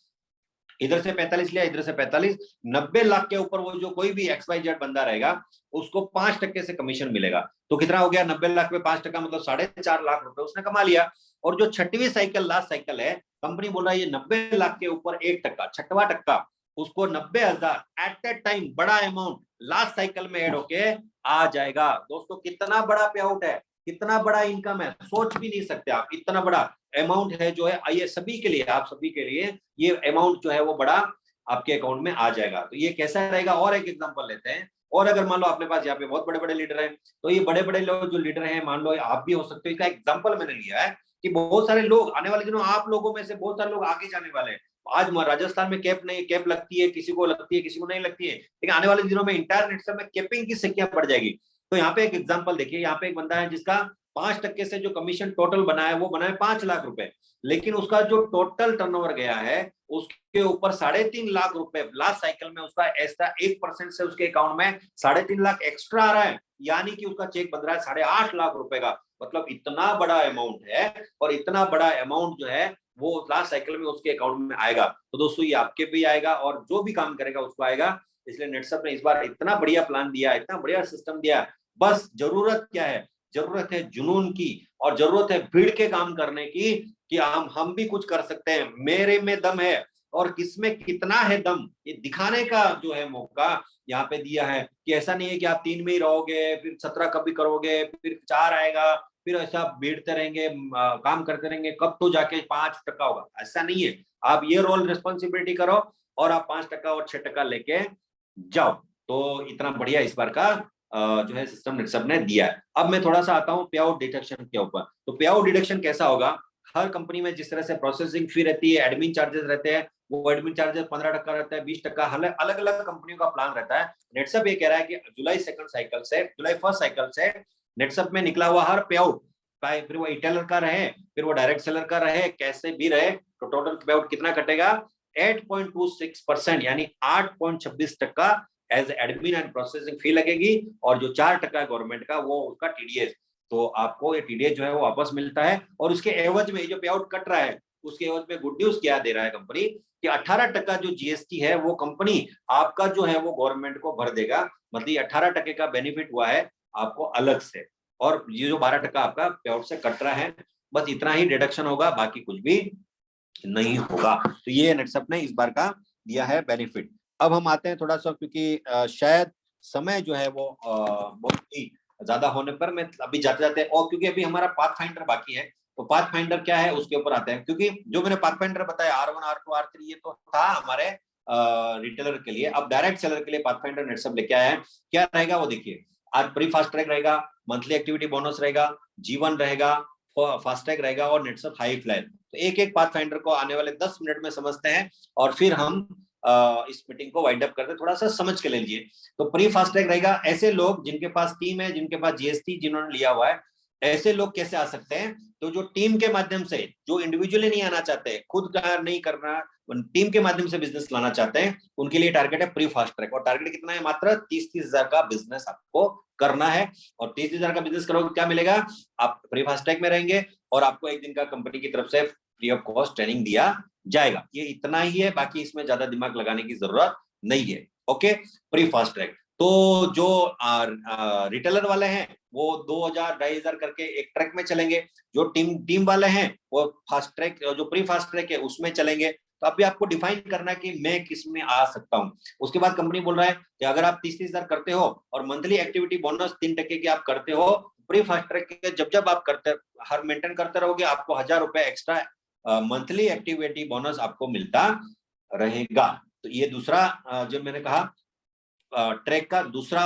इधर से 45 लिया, इधर से 45, 90 लाख के ऊपर वो जो कोई भी XYZ बंदा रहेगा उसको 5% से कमीशन मिलेगा। तो कितना हो गया, 90 लाख में 5%, मतलब 4.5 लाख रुपए उसने कमा लिया। और जो 6वीं साइकिल लास्ट साइकिल है, कंपनी बोल रहा है ये 90 लाख के ऊपर 1%, 6वां टक्का, उसको 90,000 एट ए टाइम बड़ा अमाउंट लास्ट साइकिल में ऐड होके आ जाएगा। दोस्तों कितना बड़ा पे आउट है, कितना बड़ा इनकम है, सोच भी नहीं सकते आप, इतना बड़ा अमाउंट है जो है ये सभी के लिए, आप सभी के लिए ये अमाउंट जो है वो बड़ा आपके अकाउंट में आ जाएगा। तो ये कैसा रहेगा, और एक एग्जांपल लेते हैं। और अगर मान लो अपने पास यहाँ पे बहुत बड़े बड़े लीडर हैं, तो ये बड़े बड़े लोग जो लीडर हैं, मान लो आप भी हो सकते हो, इसका एग्जांपल मैंने लिया है कि बहुत सारे लोग आने वाले दिनों, आप लोगों में से बहुत सारे लोग आगे जाने वाले हैं। आज राजस्थान में कैप नहीं, कैप लगती है, किसी को लगती है, किसी को नहीं लगती है, लेकिन आने वाले दिनों में इंटायर नेटसप में कैपिंग की संख्या बढ़ जाएगी। तो यहाँ पे एक एग्जांपल देखिए, यहाँ पे एक बंदा है जिसका 5% से जो कमीशन टोटल बना है वो बना है 5 लाख रुपए, लेकिन उसका जो टोटल टर्नओवर गया है उसके ऊपर 3.5 लाख रुपए लास्ट साइकिल में उसका एक्स्ट्रा 1% से उसके अकाउंट में 3.5 लाख एक्स्ट्रा आ रहा है, यानी कि उसका चेक बन रहा है 8.5 लाख रुपए का। मतलब इतना बड़ा अमाउंट है, और इतना बड़ा अमाउंट जो है वो लास्ट साइकिल में उसके अकाउंट में आएगा। तो दोस्तों ये आपके भी आएगा और जो भी काम करेगा उसको आएगा। इसलिए नेटसप ने इस बार इतना बढ़िया प्लान दिया, इतना बढ़िया सिस्टम दिया। बस जरूरत क्या है, जरूरत है जुनून की, और जरूरत है भीड़ के काम करने की, कि हम भी कुछ कर सकते हैं, मेरे में दम है और किसमें कितना है दम, ये दिखाने का जो है मौका यहाँ पे दिया है। कि ऐसा नहीं है कि आप 3 में ही रहोगे, फिर 17 कभी करोगे, फिर 4 आएगा, फिर ऐसा बैठते रहेंगे, काम करते रहेंगे, कब तो जाके 5% होगा, ऐसा नहीं है। आप ये रोल रिस्पॉन्सिबिलिटी करो और आप 5% और 6% लेके जाओ। तो इतना बढ़िया इस बार का जो है सिस्टम नेटसप ने दिया है। अब मैं थोड़ा सा आता हूँ पे आउट डिडक्शन के ऊपर। तो पे आउट डिडक्शन कैसा होगा, हर कंपनी में जिस तरह से प्रोसेसिंग फी रहती है, एडमिन चार्जेस रहते हैं, वो एडमिन चार्जेस 15% रहता है, 20%, अलग अलग कंपनियों का प्लान रहता है। नेटसप ये कह रहा है कि जुलाई सेकंड साइकिल से, जुलाई फर्स्ट साइकिल से नेटसप में निकला हुआ हर पे आउट, फिर वो रिटेलर का रहे, फिर वो डायरेक्ट सेलर का रहे, कैसे भी रहे, तो टोटल पे आउट कितना कटेगा, 8.26%, यानी 8.26% as admin and processing fee लगेगी, और जो 4% गवर्नमेंट का वो उसका टीडीएस। तो आपको ये टीडीएस जो है वो वापस मिलता है, और उसके एवज में जो पे आउट कट रहा है उसके एवज में गुड न्यूज क्या दे रहा है कंपनी, कि 18% जो जीएसटी है वो कंपनी आपका जो है वो गवर्नमेंट को भर देगा। मतलब 18% का बेनिफिट हुआ है आपको अलग से, और ये जो 12% आपका पे आउट से कट रहा है, बस इतना ही डिडक्शन होगा, बाकी कुछ भी नहीं होगा। तो ये नेटसप ने इस बार का दिया है बेनिफिट। अब हम आते हैं थोड़ा सा, क्योंकि शायद समय जो है वो बहुत ही ज्यादा होने पर मैं अभी जाते जाते, और क्योंकि अभी हमारा पाथफाइंडर बाकी है, तो पाथफाइंडर क्या है उसके ऊपर आते हैं, क्योंकि जो मैंने पाथफाइंडर बताया R1 R2 R3 ये तो था हमारे रिटेलर के लिए। अब डायरेक्ट सेलर के लिए पाथफाइंडर नेटसप लेके आए हैं। क्या रहेगा वो देखिए, आज प्री फास्ट ट्रैक रहेगा, मंथली एक्टिविटी बोनस रहेगा, जीवन रहेगा, फास्ट ट्रैक रहेगा और नेटसप हाई फ्लाई। तो एक एक पाथफाइंडर को आने वाले 10 मिनट में समझते हैं और फिर हम इस मीटिंग को वाइंड अप करते हैं। थोड़ा सा समझ के ले लीजिए। तो प्री फास्ट ट्रैक रहेगा, ऐसे लोग जिनके पास टीम है, जिनके पास जीएसटी जिन्होंने लिया हुआ है, ऐसे लोग कैसे आ सकते हैं? तो जो टीम के माध्यम से, जो इंडिविजुअली नहीं आना चाहते, खुद नहीं करना, टीम के माध्यम से बिजनेस लाना चाहते हैं, उनके लिए टारगेट है प्री फास्ट ट्रैक। और टारगेट कितना है? मात्र 30-30 हजार का बिजनेस आपको करना है। और 30 हजार का बिजनेस करोगे क्या मिलेगा? आप प्री फास्ट ट्रैक में रहेंगे और आपको एक दिन का कंपनी की तरफ से फ्री ऑफ कॉस्ट ट्रेनिंग दिया जाएगा। ये इतना ही है, बाकी इसमें ज्यादा दिमाग लगाने की जरूरत नहीं है। Okay, pre fast track. तो जो रिटेलर वाले हैं वो 2000-2500 करके एक ट्रैक में चलेंगे। जो टीम वाले हैं वो फास्ट ट्रैक, जो प्री फास्ट ट्रैक है उसमें चलेंगे। तो अभी आपको डिफाइन करना है कि मैं किस में आ सकता हूं। उसके बाद कंपनी बोल रहा है कि अगर आप 30-30 हजार करते हो और मंथली एक्टिविटी बोनस 3% की आप करते हो, प्री फास्ट ट्रैक के जब आप करते, हर मेंटेन करते रहोगे, आपको 1000 रुपए एक्स्ट्रा मंथली एक्टिविटी बोनस आपको मिलता रहेगा। तो ये दूसरा जो मैंने कहा ट्रैक का दूसरा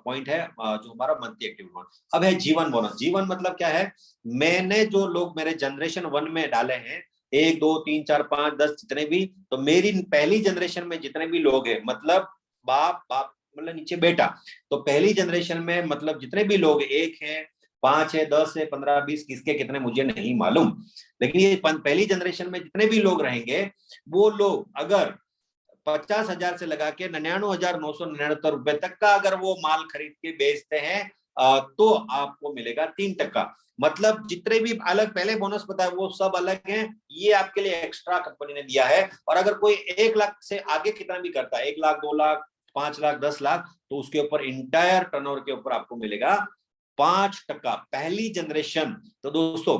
पॉइंट है, जो हमारा मंथली एक्टिविटी बोनस। अब है जीवन बोनस। जीवन मतलब क्या है? मैंने जो लोग मेरे जनरेशन 1 में डाले हैं, 1 2 3 4 5 10 जितने भी, तो मेरी पहली जनरेशन में जितने भी लोग हैं, मतलब बाप मतलब नीचे बेटा, तो पहली जनरेशन में मतलब जितने भी लोग, 1 है, 5 है, 10 है, 15 20, किसके कितने मुझे नहीं मालूम, लेकिन ये पहली जनरेशन में जितने भी लोग रहेंगे, वो लोग अगर 50,000 से लगा के 99,999 रुपए तक का अगर वो माल खरीद के बेचते हैं, तो आपको मिलेगा 3%। मतलब जितने भी अलग पहले बोनस बताया वो सब अलग हैं, ये आपके लिए एक्स्ट्रा कंपनी ने दिया है। और अगर कोई 1 लाख से आगे कितना भी करता है, 1 लाख 2 लाख 5 लाख 10 लाख, तो उसके ऊपर इंटायर टर्नओवर के ऊपर आपको मिलेगा 5% पहली जनरेशन। तो दोस्तों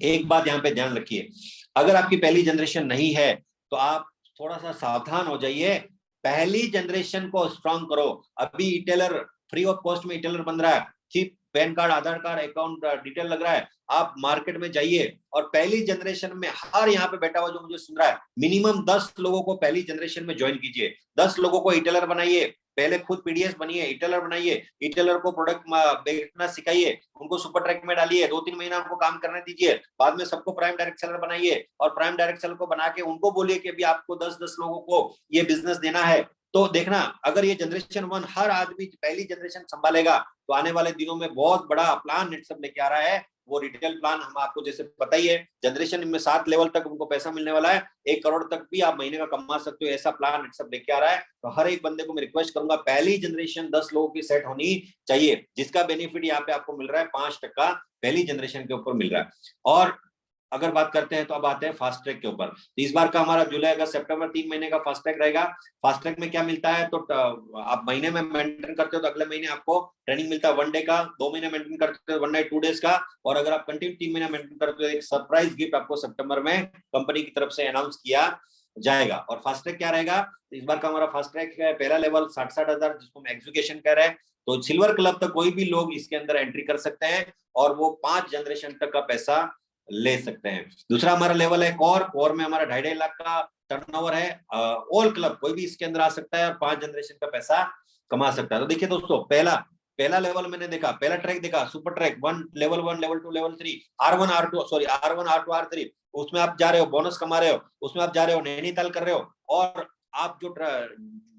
एक बात यहाँ पे ध्यान रखिए, अगर आपकी पहली जनरेशन नहीं है तो आप थोड़ा सा सावधान हो जाइए। पहली जनरेशन को स्ट्रांग करो। अभी इटेलर फ्री ऑफ कॉस्ट में इटेलर बन रहा है, सिर्फ पैन कार्ड, आधार कार्ड, अकाउंट डिटेल लग रहा है। आप मार्केट में जाइए और पहली जनरेशन में हर यहाँ पे बैठा हुआ जो मुझे सुन रहा है, मिनिमम 10 लोगों को पहली जनरेशन में ज्वाइन कीजिए। 10 लोगों को इटेलर बनाइए, पहले खुद पीडीएस बनिए, इटेलर बनाइए, इटेलर को प्रोडक्ट बेचना सिखाइए, उनको सुपर ट्रैक में डालिए, 2-3 महीना उनको काम करने दीजिए, बाद में सबको प्राइम डायरेक्ट सेलर बनाइए और प्राइम डायरेक्ट सेलर को बना के उनको बोलिए कि अभी आपको 10-10 लोगों को ये बिजनेस देना है। तो देखना, अगर ये जनरेशन 1 हर आदमी पहली जनरेशन संभालेगा तो आने वाले दिनों में बहुत बड़ा प्लान नेटसप लेके आ रहा है। वो रिटेल प्लान हम आपको जैसे पता ही है, जनरेशन में 7 लेवल तक उनको पैसा मिलने वाला है, 1 करोड़ तक भी आप महीने का कमा सकते हो, ऐसा प्लान नेटसप लेके आ रहा है। तो हर एक बंदे को मैं रिक्वेस्ट करूंगा, पहली जनरेशन 10 लोगों की सेट होनी चाहिए, जिसका बेनिफिट यहाँ पे आपको मिल रहा है 5% पहली जनरेशन के ऊपर मिल रहा है। और अगर बात करते हैं तो अब आते हैं फास्ट ट्रैक के ऊपर। तो इस बार का हमारा जुलाई अगस्त सितंबर 3 महीने का फास्ट ट्रैक रहेगा। फास्ट ट्रैक में क्या मिलता है? तो आप महीने में मेंटेन करते हो तो अगले महीने आपको ट्रेनिंग मिलता है 1 डे का, 2 महीने मेंटेन करते हो 1 नाइट 2 डेज का, और अगर आप कंटिन्यू 3 महीने मेंटेन करते हो एक सरप्राइज गिफ्ट आपको सितंबर में कंपनी की तरफ से अनाउंस किया जाएगा। और फास्ट ट्रैक क्या रहेगा? तो इस बार का हमारा फास्ट ट्रैक है, पहला लेवल 60-60 हजार, जिसको हम एग्जीक्यूशन कह रहे हैं। तो सिल्वर क्लब तक कोई भी लोग इसके अंदर एंट्री कर सकते हैं और वो 5 जनरेशन तक का पैसा ले सकते हैं। दूसरा हमारा लेवल है कोर। कोर में हमारा 2.5 लाख का टर्नओवर है। ऑल क्लब कोई भी इसके अंदर आ सकता है और 5 जनरेशन का पैसा कमा सकता है। तो देखिए दोस्तों, पहला लेवल मैंने देखा, पहला ट्रैक देखा, super track 1, level 1, level 2, level 3, R1 R2 R3, उसमें आप जा रहे हो, बोनस कमा रहे हो, उसमें आप जा रहे हो, नैनीताल कर रहे हो, और आप जो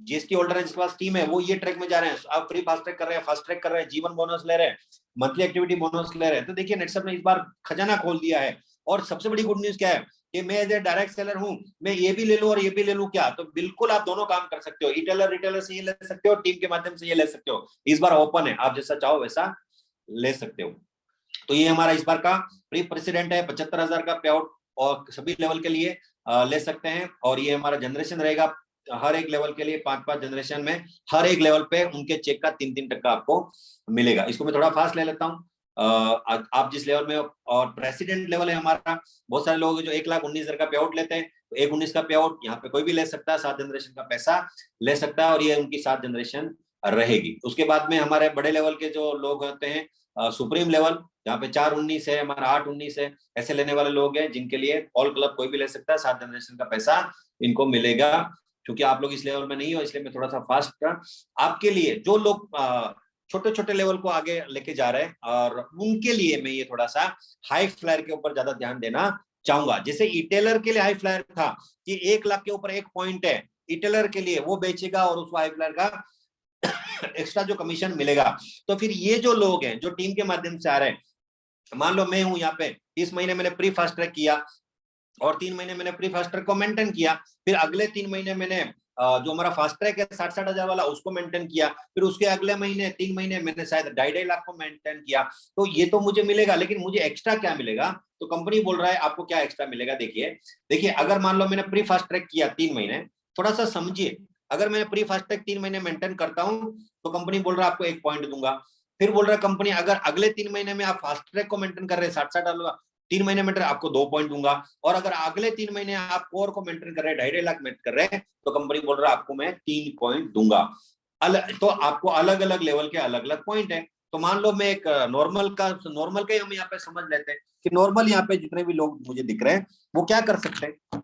जीएसटी होल्डर है जिसके पास टीम है वो ये ट्रैक में जा रहे हैं, आप फ्री फास्ट ट्रैक कर रहे हैं, फास्ट ट्रैक कर रहे हैं, जीवन बोनस ले रहे हैं, मंथली एक्टिविटी बोनस ले रहे हैं। तो देखिए नेटसप ने इस बार खजाना खोल दिया है। और सबसे बड़ी गुड न्यूज क्या है कि मैं एज ए डायरेक्ट सेलर हूं, मैं ये भी ले लूं और ये भी ले लूं क्या? तो बिल्कुल आप दोनों काम कर सकते हो, रिटेलर से ये ले सकते हो, टीम के माध्यम से ये ले सकते हो। इस बार ओपन है, आप जैसा चाहो वैसा ले सकते हो। तो ये हमारा इस बार का प्री प्रेसिडेंट है, 75,000 का पे आउट और सभी लेवल के लिए ले सकते हैं। और ये हमारा जनरेशन रहेगा, हर एक लेवल के लिए 5-5 जनरेशन में, हर एक लेवल पे उनके चेक का 3-3% आपको मिलेगा। इसको मैं थोड़ा फास्ट ले लेता हूँ। आप जिस लेवल में, और प्रेसिडेंट लेवल है हमारा, बहुत सारे लोग जो 1,19,000 का पे आउट लेते हैं, तो 1,19 का पे आउट यहाँ पे कोई भी ले सकता है, 7 जनरेशन का पैसा ले सकता है और ये उनकी 7 जनरेशन रहेगी। उसके बाद में हमारे बड़े लेवल के जो लोग होते हैं, सुप्रीम लेवल, जहाँ पे 4-19 है, हमारा 8-19 है, ऐसे लेने वाले लोग हैं जिनके लिए ऑल क्लब कोई भी ले सकता है, 7 जनरेशन का पैसा इनको मिलेगा। क्योंकि आप लोग इस लेवल में नहीं हो, इसलिए मैं थोड़ा सा फास्ट था आपके लिए। जो लोग छोटे छोटे लेवल को आगे लेके जा रहे हैं, और उनके लिए मैं ये थोड़ा सा हाई फ्लायर के ऊपर ज्यादा ध्यान देना चाहूंगा। जैसे इटेलर के लिए हाई फ्लायर था कि 1 लाख के ऊपर 1 पॉइंट है, इटेलर के लिए वो बेचेगा और उसको हाई फ्लायर का एक्स्ट्रा जो कमीशन मिलेगा। तो फिर ये जो लोग हैं जो टीम के माध्यम से आ रहे हैं, मान लो मैं हूं यहाँ पे, इस महीने मैंने प्री फास्ट ट्रैक किया और 3 महीने मैंने प्री फास्ट ट्रैक को मेंटेन किया, फिर अगले 3 महीने मैंने जो हमारा फास्ट ट्रैक है 60-60 हजार वाला उसको मेंटेन किया, फिर उसके अगले महीने 3 महीने मैंने शायद 2.5 लाख को मेंटेन किया। तो ये तो मुझे मिलेगा, लेकिन मुझे एक्स्ट्रा क्या मिलेगा? तो कंपनी बोल रहा है आपको क्या एक्स्ट्रा मिलेगा। देखिए अगर मान लो मैंने प्री फास्ट ट्रैक किया 3 महीने, थोड़ा सा समझिए, अगर मैंने प्री फास्ट ट्रैक 3 महीने मेंटेन करता हूँ तो कंपनी बोल रहा है आपको 1 पॉइंट दूंगा। फिर बोल रहा है कंपनी अगर अगले 3 महीने में आप फास्ट ट्रैक को मेंटेन कर रहे हैं 60-60 3 महीने मेंटेन, आपको 2 पॉइंट दूंगा। और अगर अगले 3 महीने आप कोर को मेंटेन कर रहे हैं 2.5 लाख मेंटेन कर रहे हैं, तो कंपनी बोल रहा है आपको मैं 3 पॉइंट दूंगा। तो आपको अलग अलग लेवल के अलग अलग पॉइंट है। तो मान लो मैं एक नॉर्मल का ही हम यहाँ पे समझ लेते हैं कि नॉर्मल यहाँ पे जितने भी लोग मुझे दिख रहे हैं वो क्या कर सकते हैं।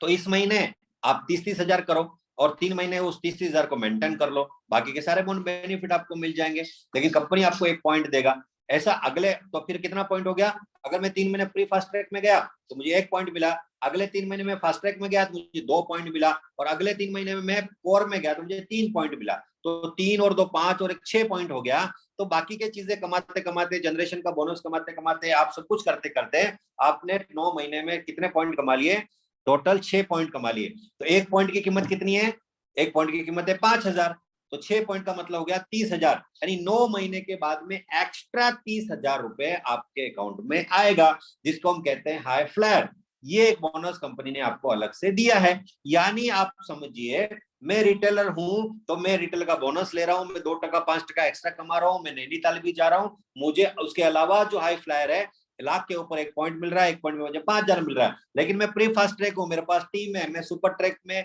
तो इस महीने आप 30-30 हजार करो और 3 महीने उस 30-30 हजार को मेंटेन कर लो, बाकी के सारे बेनिफिट आपको मिल जाएंगे, लेकिन कंपनी आपको 1 पॉइंट देगा। ऐसा अगले, तो फिर कितना पॉइंट हो गया? अगर मैं 3 महीने प्री फास्ट ट्रैक में गया तो मुझे 1 पॉइंट मिला, अगले 3 महीने में फास्ट ट्रैक में गया तो मुझे 2 पॉइंट मिला, और अगले 3 महीने में मैं कोर में गया तो मुझे 3 पॉइंट मिला। तो 3 और 2 5 और 1 6 पॉइंट हो गया। तो बाकी के चीजें कमाते कमाते, जनरेशन का बोनस कमाते कमाते, आप सब कुछ करते करते आपने 9 महीने में कितने पॉइंट कमा लिए? टोटल 6 पॉइंट कमा लिए। तो 1 पॉइंट की कीमत कितनी है? 1 पॉइंट की कीमत है 5,000। तो 6 पॉइंट का मतलब हो गया 30,000, यानी 9 महीने के बाद में एक्स्ट्रा 30,000 रुपए आपके अकाउंट में आएगा, जिसको हम कहते हैं हाई फ्लायर। ये एक बोनस कंपनी ने आपको अलग से दिया है। यानी आप समझिए, मैं रिटेलर हूं तो मैं रिटेलर का बोनस ले रहा हूं, मैं 2% 5% एक्स्ट्रा कमा रहा हूं, मैं नैनीताल भी जा रहा हूं, मुझे उसके अलावा जो हाई फ्लायर है 1 लाख के ऊपर 1 पॉइंट मिल रहा है, 1 पॉइंट में मुझे 5,000 मिल रहा है। लेकिन मैं प्री फास्ट ट्रैक हूँ, मेरे पास टीम है, मैं सुपर ट्रैक में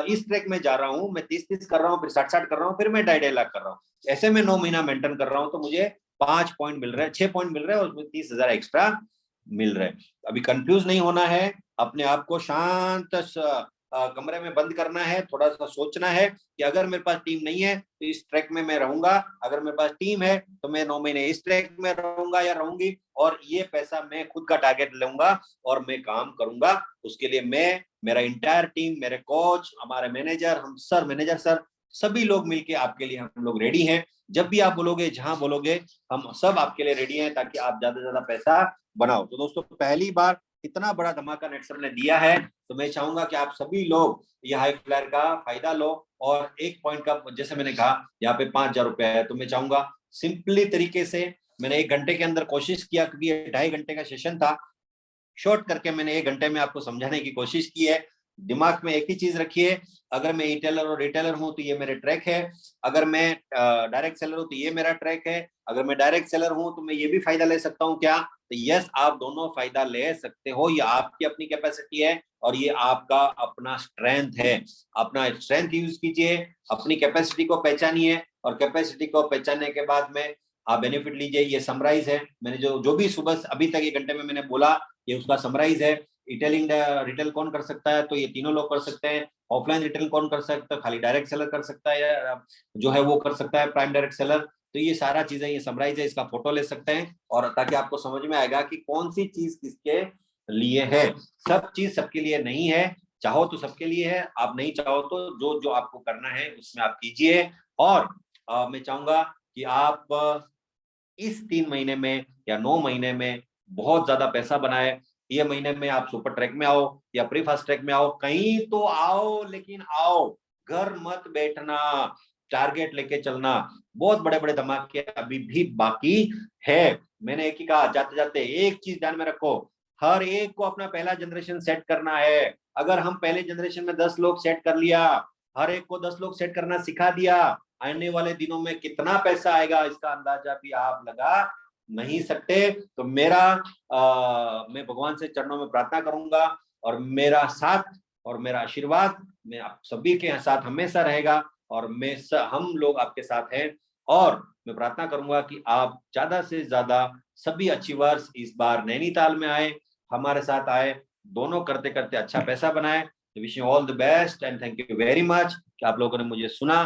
इस ट्रैक में जा रहा हूँ, मैं 30-30 कर रहा हूँ, फिर 60-60 कर रहा हूँ, फिर मैं 2.5 लाख कर रहा हूँ। ऐसे में 9 महीना मेंटेन कर रहा हूँ तो मुझे 5 पॉइंट मिल रहे हैं, 6 पॉइंट मिल रहे हैं, और उसमें 30,000 एक्स्ट्रा मिल रहे हैं। अभी कंफ्यूज नहीं होना है, अपने आप को शांत कमरे में बंद करना है, थोड़ा सा सोचना है कि अगर मेरे पास टीम नहीं है तो इस ट्रैक में मैं रहूंगा, अगर मेरे पास टीम है तो मैं 9 महीने इस ट्रैक में रहूंगा या रहूंगी, और ये पैसा मैं खुद का टारगेट लूंगा और मैं काम करूंगा। उसके लिए मैं, मेरा इंटायर टीम, मेरे कोच, हमारे मैनेजर, हम सर, मैनेजर सर, सभी लोग मिलके आपके लिए हम लोग रेडी हैं। जब भी आप बोलोगे, जहां बोलोगे, हम सब आपके लिए रेडी हैं, ताकि आप ज्यादा से ज्यादा पैसा बनाओ। तो दोस्तों, पहली बार इतना बड़ा धमाका नेटसर ने दिया है, तो मैं चाहूंगा कि आप सभी लोग ये हाई फ्लायर का फायदा लो। और 1 पॉइंट का, जैसे मैंने कहा, यहाँ पे 5,000 रुपए है, तो मैं चाहूंगा सिंपली तरीके से, मैंने 1 घंटे के अंदर कोशिश किया, क्योंकि 2.5 घंटे का सेशन था, शॉर्ट करके मैंने 1 घंटे में आपको समझाने की कोशिश की है। दिमाग में एक ही चीज रखिए, अगर मैं रिटेलर और रिटेलर हूं तो ये मेरे ट्रैक है, अगर मैं डायरेक्ट सेलर हूं तो ये मेरा ट्रैक है, अगर मैं डायरेक्ट सेलर हूं तो मैं ये भी फायदा ले सकता हूं क्या? तो यस, आप दोनों फायदा ले सकते हो। ये आपकी अपनी कैपेसिटी है और ये आपका अपना स्ट्रेंथ है। अपना स्ट्रेंथ यूज कीजिए, अपनी कैपेसिटी को पहचानिए, और कैपेसिटी को पहचानने के बाद में आप बेनिफिट लीजिए। ये समराइज है, मैंने जो भी सुबह अभी तक 1 घंटे में मैंने बोला, ये उसका समराइज है। रिटेलिंग रिटेल कौन कर सकता है? तो ये तीनों लोग कर सकते हैं। ऑफलाइन रिटेल कौन कर सकता है? खाली डायरेक्ट सेलर कर सकता है, या जो है वो कर सकता है, प्राइम डायरेक्ट सेलर। तो ये सारा चीजें, ये समराइज है, इसका फोटो ले सकते हैं, और ताकि आपको समझ में आएगा कि कौन सी चीज किसके लिए है। सब चीज सबके लिए नहीं है, चाहो तो सबके लिए है, आप नहीं चाहो तो जो जो आपको करना है उसमें आप कीजिए। और मैं चाहूंगा कि आप इस 3 महीने में या 9 महीने में बहुत ज्यादा पैसा बनाए। ये महीने में आप सुपर ट्रैक में आओ या प्री फास्ट ट्रैक में आओ, कहीं तो आओ, लेकिन आओ, घर मत बैठना, टारगेट लेके चलना। बहुत बड़े बड़े धमाके अभी भी बाकी है। मैंने एक ही कहा, जाते जाते एक चीज ध्यान में रखो, हर एक को अपना पहला जनरेशन सेट करना है। अगर हम पहले जनरेशन में 10 लोग सेट कर लिया, हर एक को 10 लोग सेट करना सिखा दिया, आने वाले दिनों में कितना पैसा आएगा इसका अंदाजा भी आप लगा नहीं सकते। तो मैं भगवान से चरणों में प्रार्थना करूंगा, और मेरा साथ और मेरा आशीर्वाद मैं आप सभी के साथ हमेशा रहेगा, और हम लोग आपके साथ हैं। और मैं प्रार्थना करूंगा कि आप ज्यादा से ज्यादा सभी अचीवर्स इस बार नैनीताल में आए, हमारे साथ आए, दोनों करते करते अच्छा पैसा बनाए। Wish you all the best and thank you very much कि आप लोगों ने मुझे सुना।